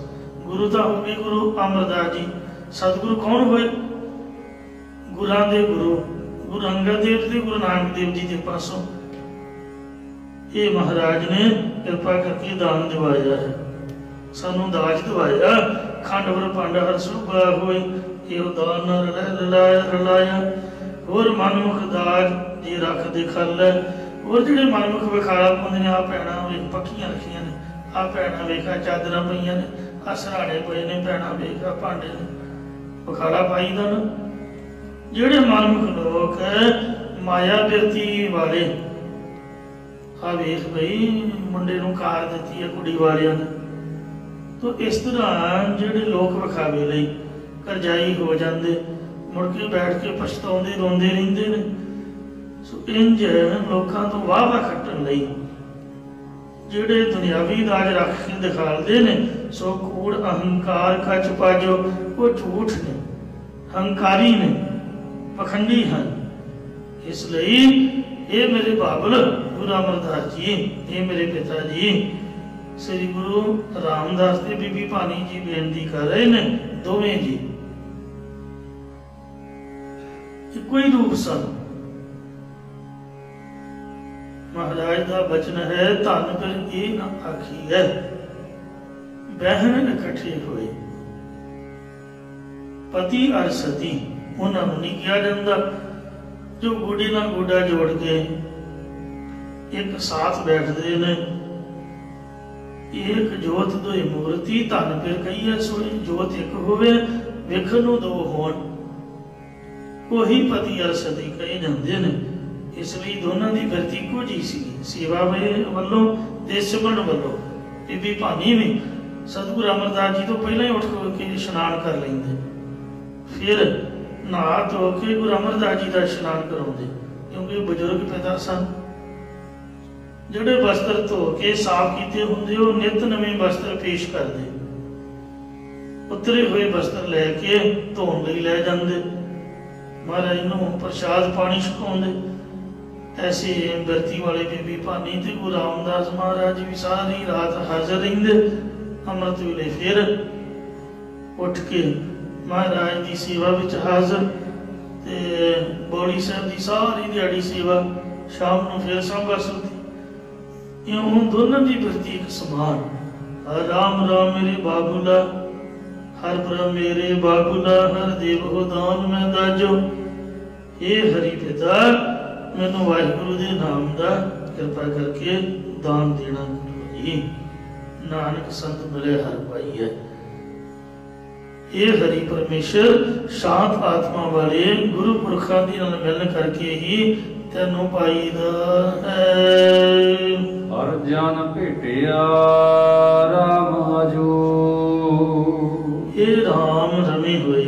गुरु तो हो गए गुरु अमरदास जी, सतगुरु कौन हुए? गुरां दे गुरु गुरु अंगद देव जी गुरु नानक देव जी के पासों ये महाराज ने कृपा करके दान दिवाया है, सानू दाज दिवाया। खंड ब्रह्मांड हर सुभा होई यो दान रलाया रलाया। और मनमुख दाज जी रख दे खल, और जिहड़े मनमुख विखारा पाउंदे ने, आ भैणां वेख पक्खियां रखियां ने, आ भैणां वेख आ चादरां पईयां ने, आ सराणे पए ने, भैणां वेख आ भांडे ने, विखारा पाईदा ना। जिहड़े मनमुख लोक माया बिरती वाले, आ वेख बई मुंडे नूं कार दित्ती है कुड़ी वालियां ने। तो इस तरह जिहड़े लोक विखावे लई करजाई हो जाते, मुड़ के बैठ के पछताउंदे रोंदे रहिंदे ने। सो इंज लोकां तो वाह वाह खट्टण लई जिहड़े दुनियावी दाज रख के दिखालदे ने, सो कूड़ अहंकार कच पाजो, वो झूठ ने, हंकारी ने, पखंडी हैं। इसलिए ये मेरे बाबल गुरु अमरदास जी, ये मेरे पिता जी श्री गुरु रामदास ते बीबी भानी जी बेनती कर रहे ने, दोवें जी इको ही रूप सन। महाराज का वचन है, धन फिर ये ना आखी है बहन इकट्ठे हुए पति और सती, उन्होंने नहीं किया जाता जो गोडे ना गोडा जोड़ के एक साथ बैठते ने। एक जोत दोए मूर्ति, धन फिर कही है सोई जोत एक होवे वेखण नूं दो होण, ਉਹੀ पति और सती कहे जाते ने। इसलिए दोनों की बिरती इको जी सी, सेवा वालों ते सिमरन वालों। बीबी भानी भी सतगुरु अमरदास जी तो पहले ही उठ के इशनान कर लेंदे, फिर नहा धो के गुरु अमरदास जी का इशनान कराउंदे, क्योंकि बजुर्ग पिता सन। जिहड़े वस्त्र धो के साफ किए होंदे वो नित नवे वस्त्र पेश करते, उतरे हुए वस्त्र लैके धोण लई लै जांदे, महाराज नूं प्रसाद पानी छकाउंदे। ऐसे बिरती वाले बीबी भानी ते गुरु रामदास महाराज भी सारी रात हाजिर रहिंदे। अमृत वेले फिर उठ के महाराज की सेवा विच हाजिर, ते बौड़ी साहब की सारी दिहाड़ी सेवा, शाम नूं फिर सांभा सुरती। इउं दोनों की बिरती एक समान। हर राम राम मेरे बाबूला, हर ब्रह्म मेरे बाबूला, हर देव हो दान मैं दाजो। हे हरि पिता मैनू वाहिगुरु के नाम का कृपा करके दान देना जी। नानक संत मिले हर पाई है। ये हरि परमेश्वर शांत आत्मा वाले गुरु पुरखा दी नाल मिलन करके ही तेनों पाईदा है। हर जन भेटिया राम हजू, ये राम रमे हुए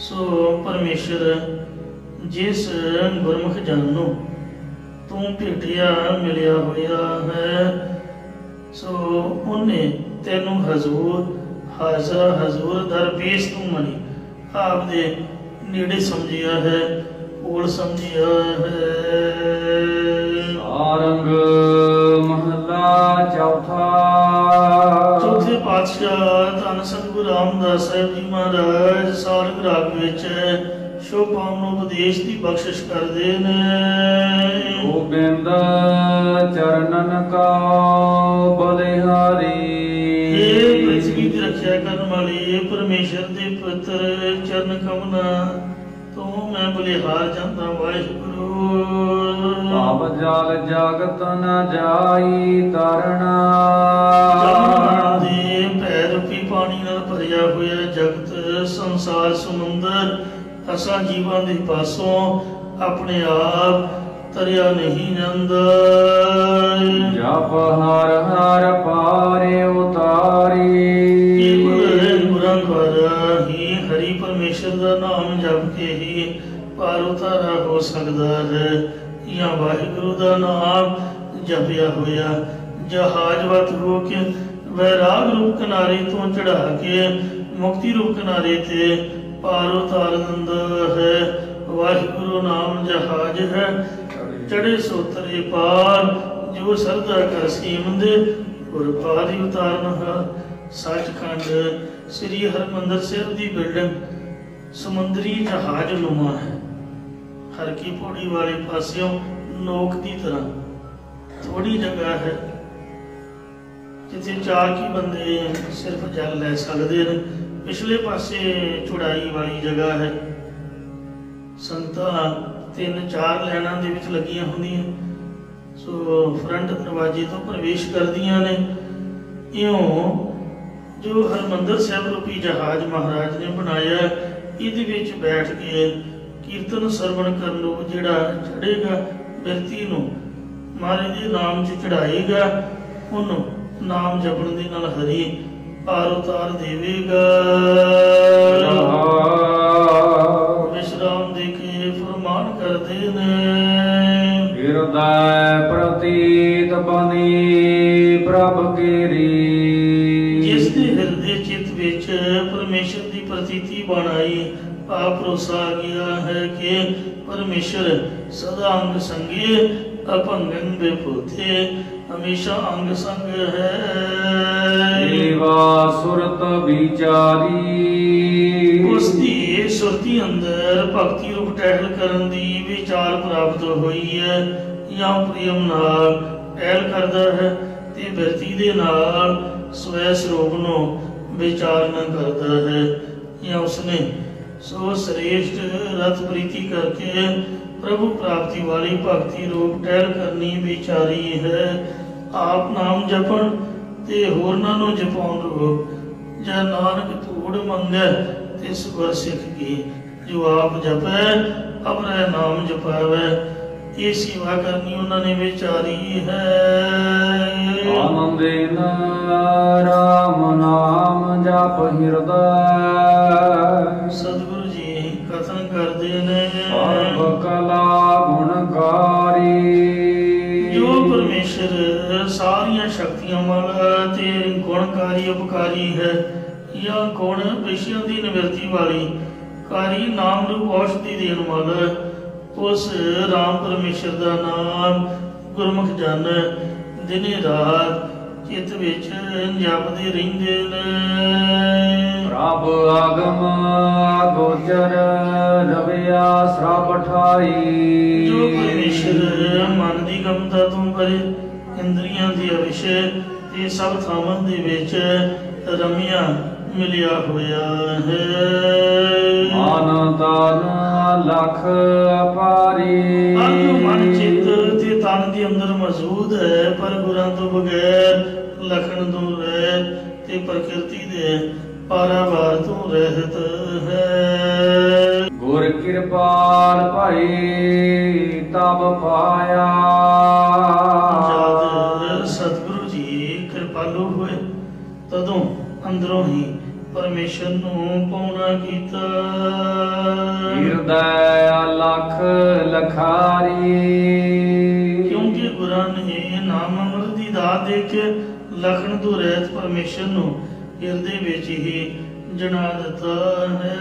सो परमेश्वर जिस गुरमुख जन नूं तू भेटिया मिलिया होया है, सो उन्हें तेनों हजूर हाजर हजूर दरपेश तू मनी आप दे नेड़े समझिया है, कोल समझिया है। सारंग महला चौथा। चौथे पातशाह धन सतगुरु रामदास साहिब जी महाराज सारंग राग विच शोभा ਨੂੰ ਉਪਦੇਸ਼ ਦੀ ਬਖਸ਼ਿਸ਼ ਕਰਦੇ ਨੇ। ਗੋਬਿੰਦ ਚਰਨਨ ਕਾ ਬਲਿਹਾਰੀ, ਇਹ ਪ੍ਰਿਥਵੀ ਦੀ ਰੱਖਿਆ ਕਰਨ ਵਾਲੇ ਪਰਮੇਸ਼ਰ ਦੇ ਪੁੱਤਰ ਚਰਨ ਕਮਲਾਂ ਤੋਂ ਮੈਂ ਬਲਿਹਾਰ ਜਾਂਦਾ ਵਾਹਿਗੁਰੂ। ਭਾਵ ਜਲ ਜਗਤ ਨ ਜਾਈ ਤਰਨਾ, ਦੇ ਭੈ ਰੂਪੀ ਪਾਣੀ ਨਾਲ ਭਰਿਆ ਹੋਇਆ ਜਗਤ ਸੰਸਾਰ ਸਮੁੰਦਰ ਅਸਾਂ ਜੀਵਾਂ ਦੇ ਪਾਸੋਂ ਆਪਣੇ ਆਪ ਤਰਿਆ ਨਹੀਂ ਜਾਂਦਾ। ਜਪ ਹਰ ਹਰ ਪਾਰੇ ਉਤਾਰੀ। ਕੇਵਲ ਗੁਰਾਂ ਦੁਆਰਾ ਹੀ ਹਰੀ ਪਰਮੇਸ਼ਰ ਦਾ ਨਾਮ ਜਪ ਕੇ ਹੀ ਪਾਰ ਉਤਾਰਾ ਹੋ ਸਕਦਾ ਹੈ, ਜਾਂ ਵਾਹਿਗੁਰੂ ਦਾ ਨਾਮ ਜਪਿਆ ਹੋਇਆ ਜਹਾਜ਼ਵਤ ਹੋ ਕੇ ਵੈਰਾਗ ਰੂਪ ਕਿਨਾਰੇ ਤੋਂ ਚੜਾ ਕੇ ਮੁਕਤੀ ਰੂਪ ਕਿਨਾਰੇ ਤੇ ਪਾਰ ਉਤਾਰ ਦਿੰਦਾ ਹੈ। ਵਾਹਿਗੁਰੂ ਨਾਮ ਜਹਾਜ਼ ਹੈ, ਚੜੇ ਸੋਤਰੇ ਪਾਰ, ਜੋ ਸਰਦਾ ਕਰ ਸੀਮਦੇ ਗੁਰ ਪਾਰ ਹੀ ਉਤਾਰਨਹਾਰ। ਸੱਚਖੰਡ ਸ੍ਰੀ ਹਰਿਮੰਦਰ ਸਾਹਿਬ ਦੀ ਬਿਲਡਿੰਗ ਸਮੁੰਦਰੀ ਜਹਾਜ਼ ਨੁਮਾ ਹੈ। ਹਰ ਕੀ ਪੌੜੀ ਵਾਲੇ ਪਾਸਿਓਂ ਨੋਕ ਦੀ ਤਰ੍ਹਾਂ ਥੋੜੀ ਜਗ੍ਹਾ ਹੈ ਜਿੱਥੇ 4 ਕੀ ਬੰਦੇ ਸਿਰਫ ਜਲ ਲੈ ਸਕਦੇ ਨੇ। ਪਿਛਲੇ ਪਾਸੇ ਚੌੜਾਈ ਵਾਲੀ ਜਗ੍ਹਾ ਹੈ, ਸੰਗਤਾਂ 3-4 ਲਾਈਨਾਂ ਦੇ ਵਿੱਚ ਲੱਗੀਆਂ ਹੁੰਦੀਆਂ, ਸੋ ਫਰੰਟ ਦਰਵਾਜ਼ੇ ਤੋਂ ਪ੍ਰਵੇਸ਼ ਕਰਦੀਆਂ ਨੇ। ਇਉਂ ਜੋ ਹਰਿਮੰਦਰ ਸਾਹਿਬ ਰੂਪੀ ਜਹਾਜ਼ ਮਹਾਰਾਜ ਨੇ ਬਣਾਇਆ, ਇਹਦੇ ਵਿੱਚ ਬੈਠ ਕੇ ਕੀਰਤਨ ਸਰਵਣ ਕਰਨ ਨੂੰ ਜਿਹੜਾ ਚੜ੍ਹੇਗਾ, ਬਿਰਤੀ ਨੂੰ ਮਹਾਰਾਜ ਦੇ ਨਾਮ 'ਚ ਚੜ੍ਹਾਏਗਾ, ਉਹਨੂੰ ਨਾਮ ਜਪਣ ਦੇ ਨਾਲ ਹਰੀ ਪਾਰ ਉਤਾਰ ਦੇਵੇਗਾ। ਵਿਸ਼ਰਾਮ ਦੇ ਕੇ ਫਰਮਾਨ ਕਰਦੇ ਨੇ, ਹਿਰਦੈ ਪ੍ਰਤੀਤ ਬਨੀ ਪ੍ਰਭ ਕੀਰੀ। ਜਿਸ ਦੇ ਹਿਰਦੇ ਚਿੱਤ ਵਿੱਚ ਪਰਮੇਸ਼ਰ ਦੀ ਪ੍ਰਤੀਤੀ ਬਣ ਆਈ, ਭਾਵ ਭਰੋਸਾ ਆ ਗਿਆ ਹੈ ਕਿ ਪਰਮੇਸ਼ਰ ਸਦਾ ਅੰਗ ਸੰਗੇ ਅਭੰਗਨ ਬੇਪੋਥੇ, ਹਮੇਸ਼ਾ ਅੰਗ ਸੰਗ ਹੈ। ਏਵਾ ਸੁਰਤ ਵਿਚਾਰੀ। ਉਸ ਦੀ ਸੁਰਤੀ ਅੰਦਰ ਭਗਤੀ ਰੂਪ ਟਹਿਲ ਕਰਨ ਦੀ ਵਿਚਾਰ ਪ੍ਰਾਪਤ ਹੋਈ ਹੈ, ਜਾਂ ਪ੍ਰੇਮ ਨਾਲ ਟਹਿਲ ਕਰਦਾ ਹੈ ਤੇ ਬਿਰਤੀ ਦੇ ਨਾਲ ਸਵੈ ਸਰੂਪ ਨੂੰ ਵਿਚਾਰਨਾ ਕਰਦਾ ਹੈ, ਜਾਂ ਉਸਨੇ ਸੋ ਸ੍ਰੇਸ਼ਟ ਰਤ ਪ੍ਰੀਤੀ ਕਰਕੇ ਪ੍ਰਭੂ ਪ੍ਰਾਪਤੀ ਵਾਲੀ ਭਗਤੀ ਰੂਪ ਟਹਿਲ ਕਰਨੀ ਵਿਚਾਰੀ ਹੈ। ਆਪ ਨਾਮ ਜਪਣ ਤੇ ਹੋਰਨਾਂ ਨੂੰ ਜਪਾਉਣ ਰੂਪ, ਜਾਂ ਨਾਨਕ ਧੂੜ ਮੰਗੈ ਤਿਸ ਗੁਰ ਸਿੱਖ ਕੀ। ਜੋ ਆਪ ਜਪੈ ਅਪਰੇ ਨਾਮ ਜਪਾਵੈ, ਇਹ ਸੇਵਾ ਕਰਨੀ ਉਹਨਾਂ ਨੇ ਵਿਚਾਰੀ ਹੈ। ਆਨੰਦੇਨ ਰਾਮ ਨਾਮ ਜਪ ਹਿਰਦੈ। ਸਤਿਗੁਰੂ ਜੀ ਕਥਨ ਕਰਦੇ ਨੇ, ਸਰਬ ਕਲਾ ਗੁਣਕਾਰੀ। ਜੋ ਪਰਮੇਸ਼ਰ ਸਾਰੀਆਂ ਸ਼ਕਤੀਆਂ ਵਾਲਾ ਤੇ ਗੁਣਕਾਰੀ ਉਪਕਾਰੀ ਹੈ, ਜਾਂ ਗੁਣ ਵਿਸ਼ਿਆਂ ਦੀ ਨਿਵਰਤੀ ਵਾਲੀ, ਕਾਰੀ ਨਾਮ ਰੂਪ ਔਸ਼ਧੀ ਦੇਣ ਵਾਲਾ, ਉਸ ਰਾਮ ਪਰਮੇਸ਼ਰ ਦਾ ਨਾਮ ਗੁਰਮੁਖ ਜਨ ਦਿਨੇ ਰਾਤ ਚਿੱਤ ਵਿੱਚ ਜਪਦੇ ਰਹਿੰਦੇ ਨੇ। ਪ੍ਰਭ ਆਗਮ ਗੋਚਰ ਰਵਿਆ ਸ੍ਰਬ ਠਾਈ। ਜੋ ਪਰਮੇਸ਼ਰ ਮਨ ਦੀ ਗਮਤਾ ਤੋਂ ਪਰੇ, ਇੰਦਰੀਆਂ ਦੀ ਅਵਿਸ਼ੇ ਤੇ ਸਭ ਥਾਵਾਂ ਦੇ ਵਿੱਚ ਰਮਿਆ ਮਿਲਿਆ ਹੋਇਆ ਹੈ। ਮਨ ਤਨ ਲਖ ਅਪਾਰੀ। ਮਨ ਚਿੱਤ ਤੇ ਤਨ ਦੇ ਅੰਦਰ ਮੌਜੂਦ ਹੈ, ਪਰ ਗੁਰਾਂ ਤੋਂ ਬਗੈਰ ਲਖਣ ਦੂਰ ਹੈ ਤੇ ਪ੍ਰਕਿਰਤੀ ਦੇ ਪਾਰਾਵਾਰ ਤੋਂ ਰਹਿਤ ਹੈ। ਗੁਰ ਕਿਰਪਾਲ ਭਾਈ ਤਬ ਪਾਇਆ। ਜਦ ਸਤਿਗੁਰੂ ਜੀ ਕਿਰਪਾਲੂ ਹੋਏ, ਤਦੋਂ ਅੰਦਰੋਂ ਹੀ ਪਰਮੇਸ਼ਰ ਨੂੰ ਪਾਉਣਾ ਕੀਤਾ। ਹਿਰਦੈ ਲਖ ਲਖਾਰੀ। ਕਿਉਂਕਿ ਗੁਰਾਂ ਨੇ ਨਾਮ ਅੰਮ੍ਰਿਤ ਦੀ ਦਾਤ ਦੇ ਕੇ ਲਖਣ ਤੋਂ ਰਹਿਤ ਪਰਮੇਸ਼ਰ ਨੂੰ ਹਿਰਦੇ ਵਿੱਚ ਹੀ ਜਣਾ ਦਿੱਤਾ ਹੈ।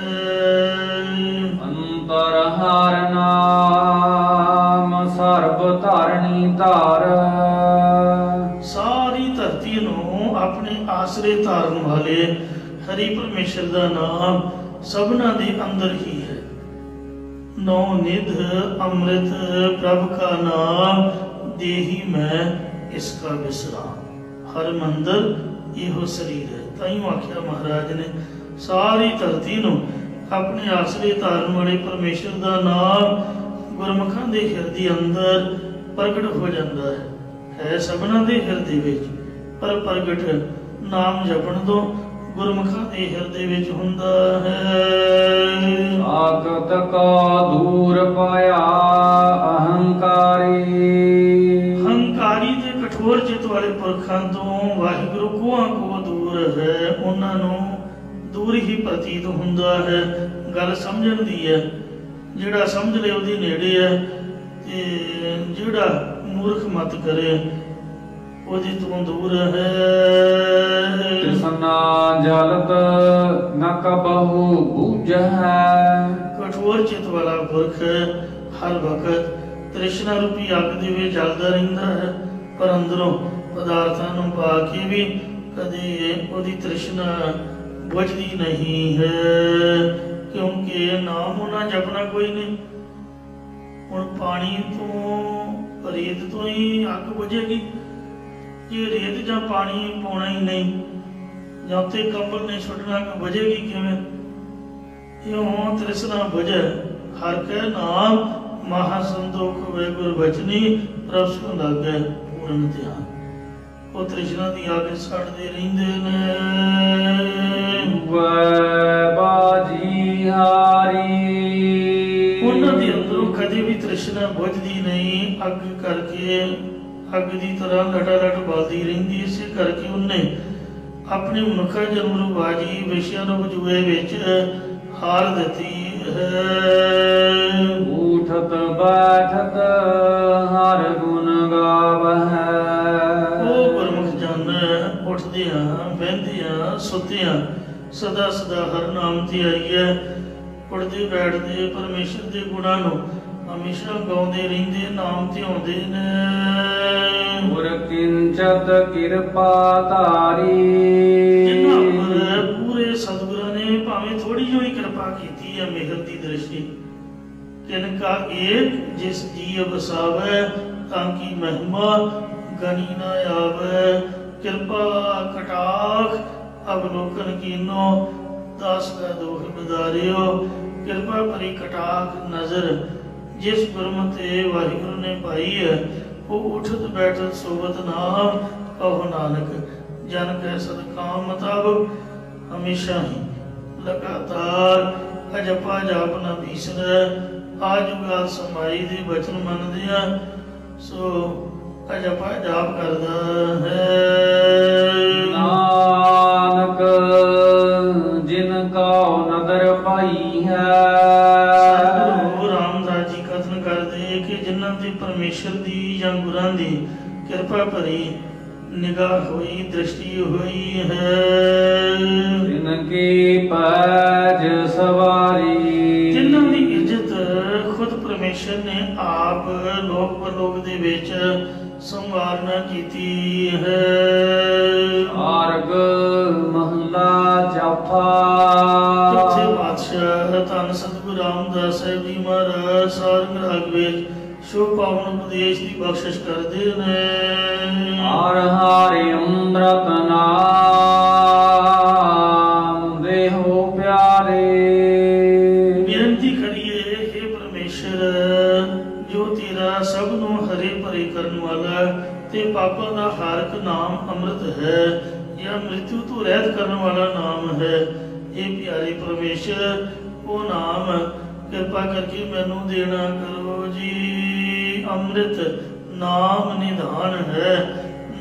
ਅੰਤਰ ਹਰ ਨਾਮ ਸਰਬ ਧਰਣੀ ਧਾਰ। ਸਾਰੀ ਧਰਤੀ ਨੂੰ ਆਪਣੇ ਆਸਰੇ ਧਾਰਨ ਵਾਲੇ ਹਰੀ ਪਰਮੇਸ਼ਰ ਦਾ ਨਾਮ ਸਭਨਾਂ ਦੇ ਅੰਦਰ ਹੀ ਹੈ। ਨੌ ਨਿਧ ਅੰਮ੍ਰਿਤ ਪ੍ਰਭ ਕਾ ਨਾਮ ਦੇਹੀ ਮੈਂ ਇਸਕਾ ਵਿਸਰਾਮ। ਹਰ ਮੰਦਰ ਇਹੋ ਸਰੀਰ ਹੈ। ਤਾਈਂ ਆਖਿਆ ਮਹਾਰਾਜ ਨੇ, ਸਾਰੀ ਧਰਤੀ ਨੂੰ ਆਪਣੇ ਆਸਰੇ ਧਾਰਨ ਵਾਲੇ ਪਰਮੇਸ਼ਰ ਦਾ ਨਾਮ ਗੁਰਮੁਖਾਂ ਦੇ ਹਿਰਦੇ ਅੰਦਰ ਪ੍ਰਗਟ ਹੋ ਜਾਂਦਾ ਹੈ ਸਭਨਾਂ ਦੇ ਹਿਰਦੇ ਵਿੱਚ, ਪਰ ਪ੍ਰਗਟ ਨਾਮ ਜਪਣ ਤੋਂ ਗੁਰਮੁਖਾਂ ਦੇ ਹਿਰਦੇ ਵਿੱਚ ਹੁੰਦਾ ਹੈ। ਆਕਤ ਕਾ ਦੂਰ ਪਾਇਆ ਅਹੰਕਾਰੀ। ਹੰਕਾਰੀ ਤੇ ਕਠੋਰ ਚਿੱਤ ਵਾਲੇ ਪੁਰਖਾਂ ਤੋਂ ਵਾਹਿਗੁਰੂ ਕੋਹਾਂ ਕੋ ਦੂਰ ਹੈ, ਉਹਨਾਂ ਨੂੰ ਦੂਰ ਹੀ ਪ੍ਰਤੀਤ ਹੁੰਦਾ ਹੈ। ਗੱਲ ਸਮਝਣ ਦੀ ਹੈ, ਜਿਹੜਾ ਸਮਝ ਲੇ ਉਹਦੇ ਨੇੜੇ ਹੈ, ਤੇ ਜਿਹੜਾ ਮੂਰਖ ਮਤ ਕਰੇ ਉਹਦੇ ਤੋਂ ਦੂਰ ਹੈ। ਤ੍ਰਿਸ਼ਨਾ ਜਲਤ ਨ ਕਬਹੂ ਬੂਝੈ। ਕਠੋਰ ਚਿੱਤ ਵਾਲਾ ਪੁਰਖ ਹਰ ਵਕਤ ਤ੍ਰਿਸ਼ਨਾ ਰੂਪੀ ਅੱਗ ਦੇ ਵਿੱਚ ਜਲਦਾ ਰਹਿੰਦਾ ਹੈ, ਪਰ ਅੰਦਰੋਂ ਪਦਾਰਥਾਂ ਨੂੰ ਪਾ ਕੇ ਵੀ ਕਦੇ ਉਹਦੀ ਤ੍ਰਿਸ਼ਨਾ ਬੁਝਦੀ ਨਹੀਂ ਹੈ, ਕਿਉਂਕਿ ਨਾਮ ਉਹਨਾਂ ਜਪਣਾ ਕੋਈ ਨਹੀਂ। ਹੁਣ ਪਾਣੀ ਤੋਂ ਰੇਤ ਤੋਂ ਹੀ ਅੱਗ ਬੁਝੇਗੀ, ਜੇ ਰੇਤ ਜਾਂ ਪਾਣੀ ਪਾਉਣਾ ਹੀ ਨਹੀਂ, ਜਾਂ ਉੱਤੇ ਕੰਬਲ ਨਹੀਂ ਸੁੱਟਣਾ, ਕਿ ਬੁਝੇਗੀ ਕਿਵੇਂ? ਇਉਂ ਤ੍ਰਿਸ਼ਨਾ ਬੁਝੈ ਹਰ ਕੈ ਨਾਮ, ਮਹਾ ਸੰਤੋਖ ਵੇ ਗੁਰ ਬਚਨੀ, ਪ੍ਰਭ ਸੁ ਲਾਗੈ ਪੂਰਨ ਧਿਆਨ। ਉਹ ਤ੍ਰਿਸ਼ਨਾ ਦੀ ਅੱਗ ਸੜਦੇ ਰਹਿੰਦੇ ਨੇ। ਵੈ ਬਾਜੀ ਹਾਰੀ। ਉਹਨਾਂ ਦੇ ਅੰਦਰੋਂ ਕਦੇ ਵੀ ਤ੍ਰਿਸ਼ਨਾ ਬੁਝਦੀ ਨਹੀਂ, ਅੱਗ ਕਰਕੇ ਅੱਗ ਦੀ ਤਰ੍ਹਾਂ ਲਟਾਲਟ ਬਲਦੀ ਰਹਿੰਦੀ। ਇਸੇ ਕਰਕੇ ਉਹਨੇ ਆਪਣੇ ਮਨੁੱਖਾ ਜਨਮ ਨੂੰ ਬਾਜੀ ਵਿਸ਼ਿਆਂ ਨੂੰ ਵਜੂਏ ਵਿੱਚ ਹਾਰ ਦਿੱਤੀ ਹੈ। ਉਠਤ ਬੈਠਤ ਹਰ ਗੁਣ ਗਾਵਹਿ। ਉਹ ਗੁਰਮੁਖ ਜਨ ਉੱਠਦਿਆਂ ਬਹਿੰਦਿਆਂ ਸੁੱਤਿਆਂ ਸਦਾ ਸਦਾ ਹਰ ਨਾਮ ਤੇ ਆਈਏ। ਉੱਠਦੇ ਬੈਠਦੇ ਪਰਮੇਸ਼ਰ ਦੇ ਗੁਣਾਂ ਨੂੰ ਹਮੇਸ਼ਾ ਗਾਉਂਦੇ ਰਹਿੰਦੇ, ਨਾਮ ਤੇ ਆਉਂਦੇ ਨੇ। ਗੁਰ ਕਿੰਚਤ ਕਿਰਪਾ ਧਾਰੀ। ਜਿਨ੍ਹਾਂ ਉੱਪਰ ਪੂਰੇ ਸਤਿਗੁਰਾਂ ਨੇ ਭਾਵੇਂ ਥੋੜੀ ਜਿਹੀ ਕਿਰਪਾ ਕੀਤੀ ਹੈ, ਮਿਹਰ ਦੀ ਦ੍ਰਿਸ਼ਟੀ। ਕਿਨਕਾ ਏਕ ਜਿਸ ਜੀ ਬਸਾਵੈ, ਤਾਂ ਕੀ ਮਹਿਮਾ ਗਨੀ ਨਾ ਆਵੈ। ਕਿਰਪਾ ਕਟਾਖ ਅਵਲੋਕਨ ਕੀਨੋ, ਦਾਸ ਦਾ ਦੋਖ ਬਦਾਰਿਓ। ਕਿਰਪਾ ਭਰੀ ਕਟਾਖ ਨਜ਼ਰ ਜਿਸ ਗੁਰਮਤਿ ਤੇ ਵਾਹਿਗੁਰੂ ਨੇ ਪਾਈ ਹੈ, ਉਹ ਉਠਤ ਬੈਠਤ ਸੋਵਤ ਨਾਮ। ਕਹੋ ਨਾਨਕ ਜਨ ਕੈ ਸਦਕਾਮ ਮੁਤਾਬਕ, ਹਮੇਸ਼ਾ ਹੀ ਲਗਾਤਾਰ ਅਜਪਾ ਜਾਪ ਨਾ ਬੀਸਰੈ। ਆਜੁਗਾ ਸਮਾਈ ਦੇ ਬਚਨ ਮੰਨਦੇ ਆ, ਸੋ ਅਜਪਾ ਜਾਪ ਕਰਦਾ ਹੈ। ਨਾਨਕ ਜਿਨ ਕਉ ਨਦਰ ਪਾਈ ਹੈ। ਗੁਰੂ ਰਾਮਦਾਸ ਜੀ ਕਥਨ ਕਰਦੇ ਕਿ ਜਿਨ੍ਹਾਂ ਤੇ ਪਰਮੇਸ਼ਰ ਦੀ ਜਾਂ ਗੁਰਾਂ ਦੀ ਕਿਰਪਾ ਭਰੀ ਨਿਗਾਹ ਹੋਈ, ਦ੍ਰਿਸ਼ਟੀ ਹੋਈ ਹੈ। ਜਿਨ ਕੀ ਪੈਜ ਸਵਾਰੀ। ਜਿਨ੍ਹਾਂ ਦੀ ਇੱਜ਼ਤ ਖੁਦ ਪਰਮੇਸ਼ਰ ਨੇ ਆਪ ਲੋਕ ਪਰਲੋਕ ਦੇ ਵਿੱਚ ਸੰਵਾਰਨਾ ਕੀਤੀ ਹੈ। ਆਰਗ ਮਹਲਾ ਚੌਥਾ। ਚੌਥੇ ਪਾਤਸ਼ਾਹ ਧੰਨ ਸਤਿਗੁਰੂ ਰਾਮਦਾਸ ਸਾਹਿਬ ਜੀ ਮਹਾਰਾਜ ਸਾਰੰਗ ਰਾਗ ਵਿੱਚ ਸ਼ੁਭ ਪਾਵਨ ਉਪਦੇਸ਼ ਦੀ ਬਖਸ਼ਿਸ਼ ਕਰਦੇ ਨੇ। ਹਰ ਹਰਿ ਅੰਮ੍ਰਿਤ ਨਾਮ ਦੇਹੋ ਪਿਆਰੇ। ਬੇਨਤੀ ਕਰੀਏ, ਹੇ ਪਰਮੇਸ਼ਰ, ਜੋ ਤੇਰਾ ਸਭ ਨੂੰ ਹਰੇ ਭਰੇ ਕਰਨ ਵਾਲਾ ਤੇ ਪਾਪਾਂ ਦਾ ਹਾਰਕ ਨਾਮ ਅੰਮ੍ਰਿਤ ਹੈ, ਜਾਂ ਮ੍ਰਿਤੂ ਤੋਂ ਰਹਿਤ ਕਰਨ ਵਾਲਾ ਨਾਮ ਹੈ। ਇਹ ਪਿਆਰੇ ਪਰਮੇਸ਼ਰ, ਉਹ ਨਾਮ ਕਿਰਪਾ ਕਰਕੇ ਮੈਨੂੰ ਦੇਣਾ ਕਰੋ ਜੀ। ਅੰਮ੍ਰਿਤ ਨਾਮ ਨਿਧਾਨ ਹੈ,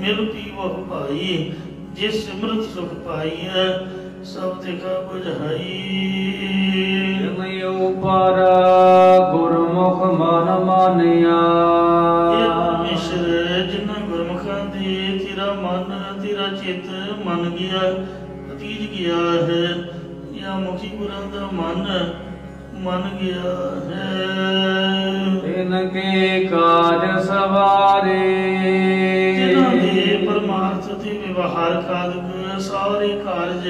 ਮਿਲ ਪੀਵੋ ਭਾਈ। ਜਿਸ ਸਿਮਰਤ ਸੁਖ ਪਾਈ ਹੈ, ਸਭ ਤਿਖਾ ਬੁਝਾਈ। ਉਪਰ ਗੁਰਮੁਖ ਮਨ ਮਾਨਿਆ। ਇਹ ਪਰਮੇਸ਼ਰ, ਜਿਨ੍ਹਾਂ ਗੁਰਮੁਖਾਂ ਦੇ ਤੇਰਾ ਮਨ ਤੇਰਾ ਚਿੱਤ ਮੰਨ ਗਿਆ, ਪਤੀਜ ਗਿਆ ਹੈ, ਜਾਂ ਮੁਖੀ ਗੁਰਾਂ ਦਾ ਮਨ ਮੰਨ ਗਿਆ ਹੈ। ਤਿਨ ਕੇ ਕਾਜ ਸਵਾਰੇ। ਜਿਨ੍ਹਾਂ ਦੇ ਪਰਮਾਰਥ ਤੇ ਵਿਵਹਾਰ ਕਾਦਕ ਸਾਰੇ ਕਾਰਜ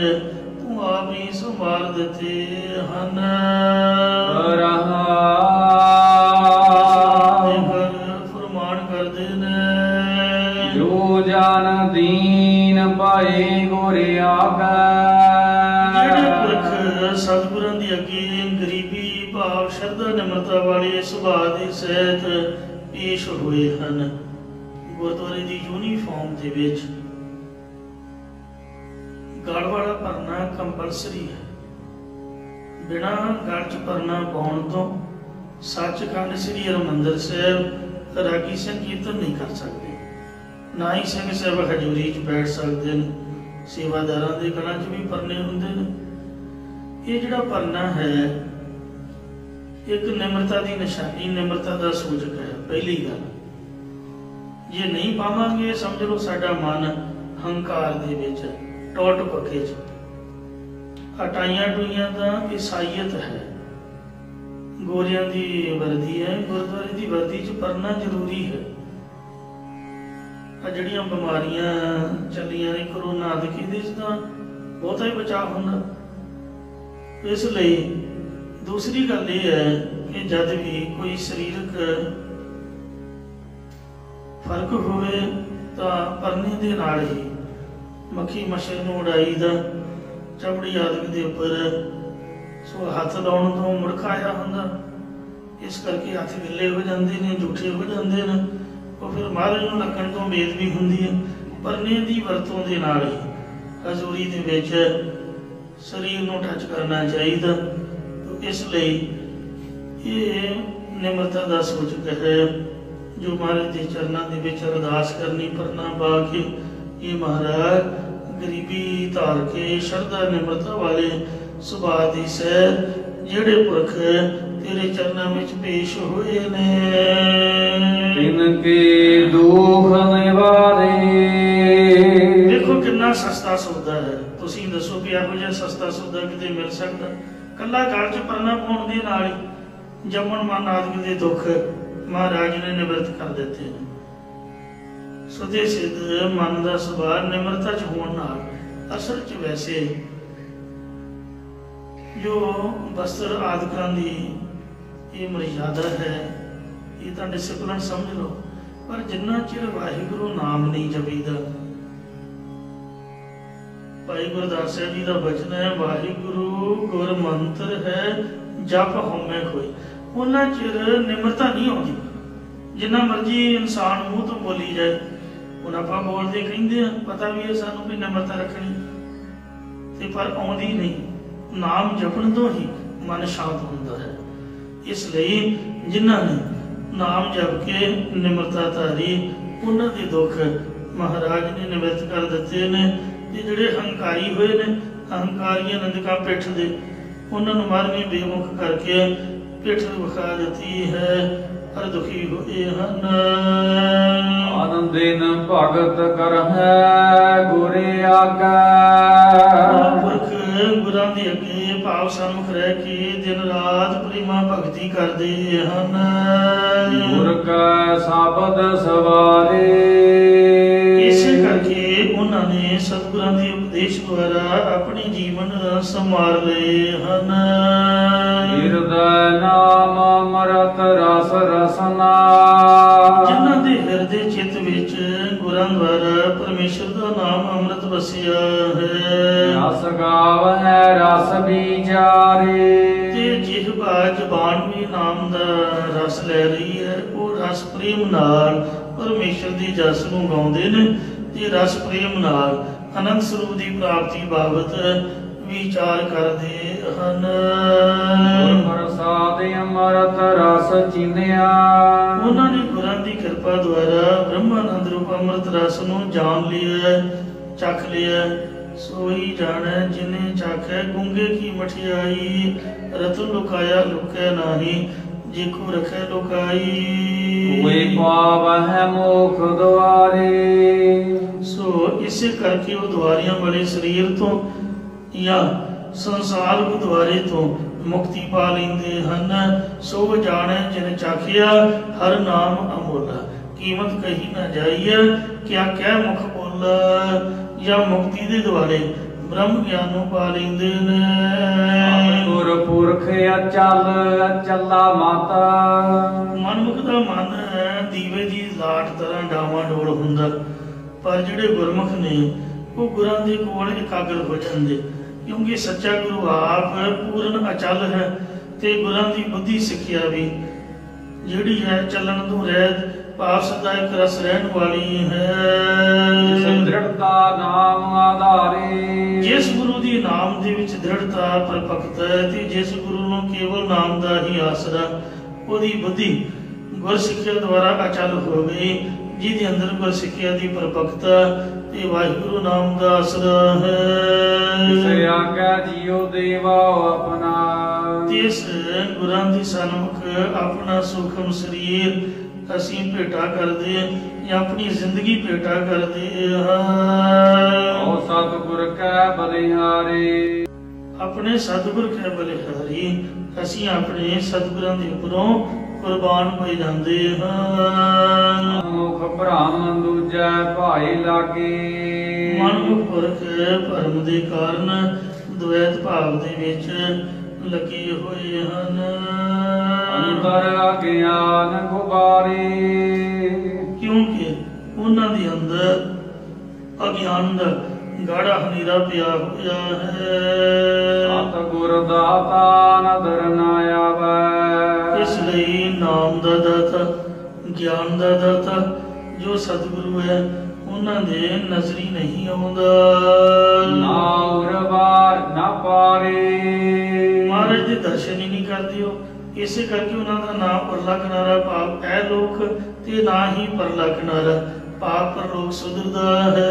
ਤੂੰ ਆਪ ਹੀ ਸੰਭਾਲ ਦਿੱਤੇ ਹਨ। ਫਰਮਾਨ ਕਰਦੇ ਨੇ, ਜੋ ਜਨ ਦੀਨ ਪਾਏ ਗੁਰ ਆਗੈ। ਜਿਹੜੇ ਪੁਰਖ ਸਤਿਗੁਰਾਂ ਦੀ ਅੱਗੇ ਗਰੀਬੀ ਭਾਵ ਸ਼ਰਧਾ ਨਿਮਰਤਾ ਵਾਲੇ ਸੁਭਾਅ ਦੇ ਸਹਿਤ ਪੇਸ਼ ਹੋਏ ਹਨ, ਗੁਰਦੁਆਰੇ ਦੀ ਯੂਨੀਫਾਰਮ ਦੇ ਵਿੱਚ ਗਲ ਵਾਲਾ ਭਰਨਾ ਕੰਪਲਸਰੀ ਹੈ। ਬਿਨਾਂ ਗਲ 'ਚ ਭਰਨਾ ਪਾਉਣ ਤੋਂ ਸੱਚਖੰਡ ਸ੍ਰੀ ਹਰਿਮੰਦਰ ਸਾਹਿਬ ਰਾਗੀ ਸੰਕੀਰਤਨ ਨਹੀਂ ਕਰ ਸਕਦੇ, ਨਾ ਹੀ ਸਿੰਘ ਸਾਹਿਬ ਹਜ਼ੂਰੀ 'ਚ ਬੈਠ ਸਕਦੇ ਨੇ। ਸੇਵਾਦਾਰਾਂ ਦੇ ਗਲਾਂ 'ਚ ਵੀ ਭਰਨੇ ਹੁੰਦੇ ਨੇ। ਇਹ ਜਿਹੜਾ ਭਰਨਾ ਹੈ ਇੱਕ ਨਿਮਰਤਾ ਦੀ ਨਿਸ਼ਾਨੀ, ਨਿਮਰਤਾ ਦਾ ਸੂਚਕ ਹੈ। ਪਹਿਲੀ ਗੱਲ, ਜੇ ਨਹੀਂ ਪਾਵਾਂਗੇ ਸਮਝ ਲਓ ਸਾਡਾ ਮਨ ਹੰਕਾਰ ਦੇ ਵਿੱਚ, ਟੋਟ ਪੱਕੇ 'ਚ, ਹਟਾਈਆਂ ਟੂਈਆਂ ਦਾ ਈਸਾਈਅਤ ਹੈ। ਗੋਰਿਆਂ ਦੀ ਵਰਦੀ ਹੈ, ਗੁਰਦੁਆਰੇ ਦੀ ਵਰਦੀ 'ਚ ਪਰਨਾ ਜ਼ਰੂਰੀ ਹੈ। ਆ ਜਿਹੜੀਆਂ ਬਿਮਾਰੀਆਂ ਚੱਲੀਆਂ ਨੇ ਕਰੋਨਾ ਆਦਿ, ਇਹਦੇ 'ਚ ਤਾਂ ਬਹੁਤਾ ਹੀ ਬਚਾਅ ਹੁੰਦਾ। ਇਸ ਲਈ ਦੂਸਰੀ ਗੱਲ ਇਹ ਹੈ ਕਿ ਜਦ ਵੀ ਕੋਈ ਸਰੀਰਕ ਫਰਕ ਹੋਵੇ ਤਾਂ ਪਰਨੇ ਦੇ ਨਾਲ ਹੀ ਮੱਖੀ ਮੱਛਰ ਨੂੰ ਉਡਾਈਦਾ, ਚਮੜੀ ਆਦਿ ਦੇ ਉੱਪਰ ਸੋ ਹੱਥ ਲਾਉਣ ਤੋਂ ਮੁੜਕਾਇਆ ਹੁੰਦਾ। ਇਸ ਕਰਕੇ ਹੱਥ ਗਿੱਲੇ ਹੋ ਜਾਂਦੇ ਨੇ, ਝੂਠੇ ਹੋ ਜਾਂਦੇ ਨੇ, ਉਹ ਫਿਰ ਮਹਾਰਾਜ ਨੂੰ ਲੱਗਣ ਤੋਂ ਬੇਦਬੀ ਹੁੰਦੀ ਹੈ। ਪਰਨੇ ਦੀ ਵਰਤੋਂ ਦੇ ਨਾਲ ਹੀ ਹਜ਼ੂਰੀ ਦੇ ਵਿੱਚ ਸਰੀਰ ਨੂੰ ਟੱਚ ਕਰਨਾ ਚਾਹੀਦਾ। ਇਸ ਲਈ ਇਹ ਨਿਮਰਤਾ ਦਾ ਸੂਚਕ ਹੈ। ਜੋ ਮਹਾਰਾਜ ਦੇ ਚਰਨਾਂ ਦੇ ਵਿੱਚ ਅਰਦਾਸ ਕਰਨੀ ਪਰਨਾ ਪਾ ਕੇ, ਇਹ ਮਹਾਰਾਜ ਗਰੀਬੀ ਧਾਰ ਕੇ ਸ਼ਰਧਾ ਨਿਮਰਤਾ ਵਾਲੇ ਸੁਭਾਅ ਦੀ ਸਹਿ ਜਿਹੜੇ ਪੁਰਖ ਤੇਰੇ ਚਰਨਾਂ ਵਿੱਚ ਪੇਸ਼ ਹੋਏ ਨੇ। ਤਿਨਕੇ ਦੁਖ ਨਿਵਾਰੇ। ਦੇਖੋ ਕਿੰਨਾ ਸਸਤਾ ਸੌਦਾ ਹੈ। ਤੁਸੀਂ ਦੱਸੋ ਕਿ ਇਹੋ ਜਿਹਾ ਸਸਤਾ ਸੌਦਾ ਕਿਤੇ ਮਿਲ ਸਕਦਾ? ਕੱਲਾ ਗਲ 'ਚ ਪਰਨਾ ਪਾਉਣ ਦੇ ਨਾਲ ਹੀ ਜੰਮਣ ਮਰਨ ਆਦਿ ਦੇ ਦੁੱਖ ਮਹਾਰਾਜ ਨੇ ਨਿਵਰਤ ਕਰ ਦਿੱਤੇ ਨੇ। ਸੁਦੇ ਸਿੱਧ ਮਨ ਦਾ ਸੁਭਾਅ ਨਿਮਰਤਾ 'ਚ ਹੋਣ ਨਾਲ ਅਸਲ 'ਚ ਵੈਸੇ ਜੋ ਵਸਤਰ ਆਦਿਕਾਂ ਦੀ ਇਹ ਮਰਿਆਦਾ ਹੈ, ਇਹ ਤਾਂ ਡਿਸਿਪਲਿਨ ਸਮਝ ਲਓ। ਪਰ ਜਿੰਨਾ ਚਿਰ ਵਾਹਿਗੁਰੂ ਨਾਮ ਨਹੀਂ ਜਪੀਦਾ, ਭਾਈ ਗੁਰਦਾਸ ਸਾਹਿਬ ਜੀ ਦਾ ਬਚਨ ਹੈ, ਵਾਹਿਗੁਰੂ ਗੁਰ ਮੰਤਰ ਹੈ ਜਪ ਹਉਮੈ ਕੋਈ, ਉਹਨਾਂ ਚਿਰ ਨਿਮਰਤਾ ਨਹੀਂ ਆਉਂਦੀ। ਜਿੰਨਾ ਮਰਜੀ ਇਨਸਾਨ ਮੂੰਹ ਤੋਂ ਬੋਲੀ ਜਾਏ, ਹੁਣ ਆਪਾਂ ਬੋਲਦੇ ਕਹਿੰਦੇ ਆ, ਪਤਾ ਵੀ ਹੈ ਸਾਨੂੰ ਵੀ ਨਿਮਰਤਾ ਰੱਖਣੀ, ਤੇ ਪਰ ਆਉਂਦੀ ਨਹੀਂ। ਨਾਮ ਜਪਣ ਤੋਂ ਹੀ ਮਨ ਸ਼ਾਂਤ ਹੁੰਦਾ ਹੈ। ਇਸ ਲਈ ਜਿਨ੍ਹਾਂ ਨੇ ਨਾਮ ਜਪ ਕੇ ਨਿਮਰਤਾ ਧਾਰੀ, ਉਹਨਾਂ ਦੇ ਦੁੱਖ ਮਹਾਰਾਜ ਨੇ ਨਿਵਰਤ ਕਰ ਦਿੱਤੇ ਨੇ। ਤੇ ਜਿਹੜੇ ਹੰਕਾਰੀ ਹੋਏ ਨੇ, ਅਹੰਕਾਰੀਆਂ ਨੰਦਕਾਂ ਪਿੱਠ ਦੇ, ਉਹਨਾਂ ਨੂੰ ਮਾਰਵੇਂ ਬੇਮੁਖ ਕਰਕੇ ਪਿੱਠ ਵਿਖਾ ਦਿੱਤੀ ਹੈ, ਪਰ ਦੁਖੀ ਹੋਏ ਹਨ। ਆਨੰਦਿਨ ਭਗਤ ਕਰਹਿ ਗੁਰੇ ਆਗੈ। ਪੁਰਖ ਗੁਰਾਂ ਦੇ ਅੱਗੇ ਭਾਵ ਸਨਮੁਖ ਰਹਿ ਕੇ ਦਿਨ ਰਾਤ ਪ੍ਰੇਮਾ ਭਗਤੀ ਕਰਦੇ ਹਨ। ਗੁਰ ਕੈ ਸ਼ਬਦ ਸਵਾਰੇ। ਇਸੇ ਕਰਕੇ ਉਹਨਾਂ ਨੇ ਸਤਿਗੁਰਾਂ ਦੇ ਉਪਦੇਸ਼ ਦੁਆਰਾ ਆਪਣੇ ਜੀਵਨ ਸੰਵਾਰ ਲਏ ਹਨ। ਹਿਰਦੈ ਨਾਮ ਅੰਮ੍ਰਿਤ ਰਸ ਰਸਨਾ। ਜਿਨ੍ਹਾਂ ਦੇ ਹਿਰਦੇ ਚਿੱਤ ਵਿੱਚ ਗੁਰਾਂ ਦੁਆਰਾ ਪਰਮੇਸ਼ਰ ਦਾ ਨਾਮ ਅੰਮ੍ਰਿਤ ਵਸਿਆ ਹੈ। ਰਸ ਗਾਵਹਿ ਰਸ ਵਿਚਾਰੇ। ਤੇ ਜਿਹਵਾ ਜ਼ਬਾਨ ਵੀ ਨਾਮ ਦਾ ਰਸ ਲੈ ਰਹੀ ਹੈ, ਉਹ ਰਸ ਪ੍ਰੇਮ ਨਾਲ ਪਰਮੇਸ਼ਰ ਦੀ ਜਸ ਨੂੰ ਗਾਉਂਦੇ ਨੇ, ਤੇ ਰਸ ਪ੍ਰੇਮ ਨਾਲ ਅਨੰਦ ਸਰੂਪ ਦੀ ਪ੍ਰਾਪਤੀ ਬਾਬਤ ਵਿਚਾਰ ਕਰਦੇ ਹਨ। ਪ੍ਰਸਾਦ ਅੰਮ੍ਰਿਤ ਰਸ ਚਿੰਨਿਆ। ਉਹਨਾਂ ਨੇ ਗੁਰਾਂ ਦੀ ਕਿਰਪਾ ਦੁਆਰਾ ਬ੍ਰਹਮਾਨੰਦ ਰੂਪ ਅੰਮ੍ਰਿਤ ਰਸ ਨੂੰ ਜਾਣ ਲਿਆ, ਚੱਖ ਲਿਆ। ਸੋਈ ਜਾਣੈ ਜਿਨੇ ਚਾਖੈ ਗੁੰਗੇ ਕੀ ਮਠਿਆਈ। ਰਤਨ ਲੁਕਾਇਆ ਲੁਕੈ ਨਾਹੀ, ਜੇਕੋ ਰਖੈ ਲੁਕਾਈ। ਕੋਈ ਪਾਵਹਿ ਮੋਖ ਦੁਆਰੇ। ਸੋ ਇਸੇ ਕਰਕੇ ਉਹ ਦੁਆਰਿਆਂ ਵਾਲੇ ਸਰੀਰ ਤੋਂ ਜਾਂ ਸੰਸਾਰ ਗੁਰਦੁਆਰੇ ਤੋਂ ਮੁਕਤੀ ਪਾ ਲੈਂਦੇ ਹਨ। ਸੋ ਜਾਣੈ ਜਿਨ ਚਾਖਿਆ ਹਰ ਨਾਮ ਅਮੋਲਾ। ਕੀਮਤ ਕਹੀ ਨਾ ਜਾਈਏ, ਕਿਆ ਕਹਿ ਮੁਖ ਬੋਲਾ। ਜਾਂ ਮੁਕਤੀ ਦੇ ਦੁਆਰੇ ਬ੍ਰਹਮ ਗਿਆਨ ਨੂੰ ਪਾ ਲੈਂਦੇ ਨੇ। ਗੁਰ ਪੁਰਖ ਅਚਲ ਚੱਲਾ ਮਾਤਾ। ਮਨਮੁਖ ਦਾ ਮਨ ਦੀਵੇ ਦੀ ਲਾਟ ਤਰ੍ਹਾਂ ਡਾਵਾਂ ਡੋਲ ਹੁੰਦਾ, ਪਰ ਜਿਹੜੇ ਗੁਰਮੁਖ ਨੇ ਉਹ ਗੁਰਾਂ ਦੇ ਕੋਲ ਇਕਾਗਰ ਹੋ ਜਾਂਦੇ, ਕਿਉਂਕਿ ਸੱਚਾ ਗੁਰੂ ਆਪ ਪੂਰਨ ਅਚਲ ਹੈ। ਤੇ ਗੁਰਾਂ ਦੀ ਬੁੱਧੀ ਸਿੱਖਿਆ ਵੀ ਜਿਹੜੀ ਹੈ ਚੱਲਣ ਤੋਂ ਰਹਿਤ ਭਾਵ ਸਦਾ ਇੱਕ ਰਸ ਰਹਿਣ ਵਾਲੀ ਹੈ। ਦ੍ਰਿੜਤਾ ਨਾਮ ਆਧਾਰੇ, ਜਿਸ ਗੁਰੂ ਦੀ ਨਾਮ ਦੇ ਵਿੱਚ ਦ੍ਰਿੜਤਾ ਪਰਪੱਕਤਾ ਹੈ ਤੇ ਜਿਸ ਗੁਰੂ ਨੂੰ ਕੇਵਲ ਨਾਮ ਦਾ ਹੀ ਆਸਰਾ, ਉਹਦੀ ਬੁੱਧੀ ਗੁਰ ਸਿੱਖਿਆ ਦੁਆਰਾ ਅਚਲ ਹੋ ਗਈ, ਜਿਹਦੇ ਅੰਦਰ ਗੁਰ ਸਿੱਖਿਆ ਦੀ ਪਰਪੱਕਤਾ ਤੇ ਵਾਹਿਗੁਰੂ ਨਾਮ ਦਾ ਆਸਰਾ ਹੈ। ਆਗਿਆ ਜੀਉ ਦੇਵਾ ਆਪਣਾ, ਤਿਸ ਗੁਰਾਂ ਦੀ ਸਨਮੁਖ ਆਪਣਾ ਸੂਖਮ ਸਰੀਰ ਅਸੀਂ ਭੇਟਾ ਕਰਦੇ ਜਾਂ ਆਪਣੀ ਜ਼ਿੰਦਗੀ ਭੇਟਾ ਕਰਦੇ ਹਾਂ। ਓ ਸਤਿਗੁਰ ਕੈ ਬਲਿਹਾਰੇ, ਆਪਣੇ ਸਤਿਗੁਰ ਕੈ ਬਲਿਹਾਰੀ, ਅਸੀਂ ਆਪਣੇ ਸਤਿਗੁਰਾਂ ਦੇ ਉੱਪਰੋਂ ਕੁਰਬਾਨ ਹੋਏ ਜਾਂਦੇ ਹਾਂ। ਮੁਖ ਭ੍ਰਮ ਦੂਜੈ ਭਾਈ ਲਾਗੇ, ਮਨਮੁਖ ਪੁਰਖ ਭਰਮ ਦੇ ਕਾਰਨ ਦੁਐਤ ਭਾਵ ਦੇ ਵਿੱਚ ਲੱਗੇ ਹੋਏ ਹਨ। ਅੰਦਰ ਅਗਿਆਨ ਗੁਬਾਰੇ, ਕਿਉਂਕਿ ਉਹਨਾਂ ਦੇ ਅੰਦਰ ਅਗਿਆਨ ਦਾ ਗਾੜਾ ਹਨੇਰਾ ਪਿਆ ਹੋਇਆ ਹੈ। ਸਤਿਗੁਰ ਦਾਤਾ ਨਦਰ ਨ ਆਵੈ, ਇਸ ਲਈ ਨਾਮ ਦਾ ਦਾਤਾ, ਗਿਆਨ ਦਾ ਦਾਤਾ ਜੋ ਸਤਿਗੁਰੂ ਹੈ, ਉਹਨਾਂ ਦੇ ਨਜ਼ਰੀ ਨਹੀਂ ਆਉਂਦਾ। ਨਾ ਉਰਵਾਰ ਨਾ ਪਾਰੇ, ਮਹਾਰਾਜ ਦੇ ਦਰਸ਼ਨ ਹੀ ਨਹੀਂ ਕਰਦੇ ਹੋ, ਇਸੇ ਕਰਕੇ ਉਹਨਾਂ ਦਾ ਨਾਮ ਪਰਲਾ ਕਿਨਾਰਾ ਭਾਵ ਐ ਲੋਕ ਤੇ ਨਾ ਹੀ ਪਰਲਾ ਕਿਨਾਰਾ ਭਾਵ ਪਰਲੋਕ ਸੁਧਰਦਾ ਹੈ।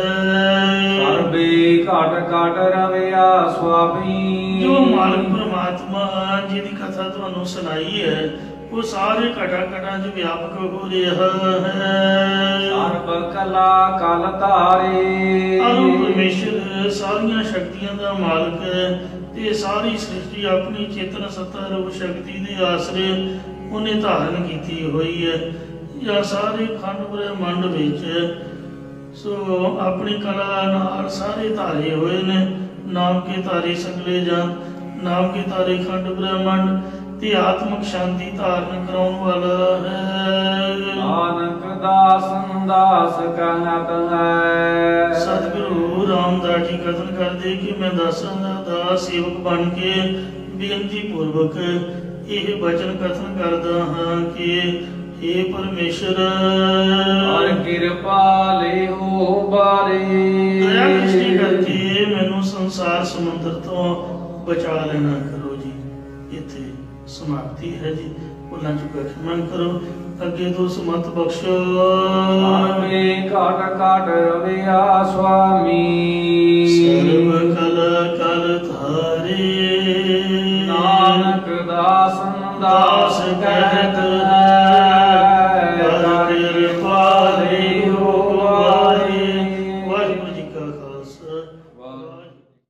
ਸਰਬੇ ਘਟ ਘਟ ਰਵਿਆ ਸੁਆਮੀ, ਜੋ ਮਾਲਕ ਪਰਮਾਤਮਾ ਜਿਹਦੀ ਕਥਾ ਤੁਹਾਨੂੰ ਸੁਣਾਈ ਹੈ, ਉਹ ਸਾਰੇ ਘਟਾ ਘਟਾਂ 'ਚ ਵਿਆਪਕ ਹੋ ਰਿਹਾ ਹੈ। ਸਰਬ ਕਲਾ ਕਲ ਧਾਰੇ, ਆਰੋ ਪਰਮੇਸ਼ਰ ਸਾਰੀਆਂ ਸ਼ਕਤੀਆਂ ਦਾ ਮਾਲਕ ਹੈ ਤੇ ਸਾਰੀ ਸ੍ਰਿਸ਼ਟੀ ਆਪਣੀ ਚੇਤਨ ਸੱਤਾ ਰੂਪ ਸ਼ਕਤੀ ਦੇ ਆਸਰੇ ਉਹਨੇ ਧਾਰਨ ਕੀਤੀ ਹੋਈ ਹੈ। ਜਾਂ ਸਾਰੇ ਖੰਡ ਬ੍ਰਹਿਮੰਡ ਵਿੱਚ ਸੋ ਆਪਣੀ ਕਲਾ ਨਾਲ ਸਾਰੇ ਧਾਰੇ ਹੋਏ ਨੇ। ਨਾਮ ਕੇ ਧਾਰੇ ਸਗਲੇ ਜਾਨ, ਨਾਮ ਕੇ ਧਾਰੇ ਖੰਡ ਬ੍ਰਹਿਮੰਡ ਤੇ ਆਤਮਿਕ ਸ਼ਾਂਤੀ ਧਾਰਨ ਕਰਾਉਣ ਵਾਲਾ ਹੈ। ਨਾਨਕ ਦਾਸ ਦਾਸ ਕਹਤ ਹੈ, ਸਤਿਗੁਰੂ ਰਾਮਦਾਸ ਜੀ ਕਥਨ ਕਰਦੇ ਕਿ ਮੈਂ ਦਾਸਾਂ ਦਾ ਦਾਸ ਸੇਵਕ ਬਣ ਕੇ ਬੇਨਤੀ ਪੂਰਵਕ ਇਹ ਬਚਨ ਕਥਨ ਕਰਦਾ ਹਾਂ ਕਿ हे ਪਰਮੇਸ਼ਰ, ਹਰ ਕਿਰਪਾ ਲਿਓ ਬਾਰੇ, ਦਇਆ ਦ੍ਰਿਸ਼ਟੀ ਕਰਕੇ ਮੈਨੂੰ ਸੰਸਾਰ ਸਮੁੰਦਰ ਤੋਂ ਬਚਾ ਲੈਣਾ ਕਰੋ ਜੀ। ਇੱਥੇ ਸਮਾਪਤੀ ਹੈ ਜੀ। ਭੁੱਲਾਂ ਚੁੱਕਾਂ ਖਿਮਾ ਕਰੋ, ਅੱਗੇ ਤੋਂ ਸਮਤ ਬਖਸ਼ੋ। ਸਰਬੇ ਘਟ ਘਟ ਰਵਿਆ ਸੁਆਮੀ, ਸਰਬ ਕਲ ਕਲ ਧਾਰੇ, ਨਾਨਕ ਦਾਸ ਦਾਸ ਕਹਿਤ ਹੈ।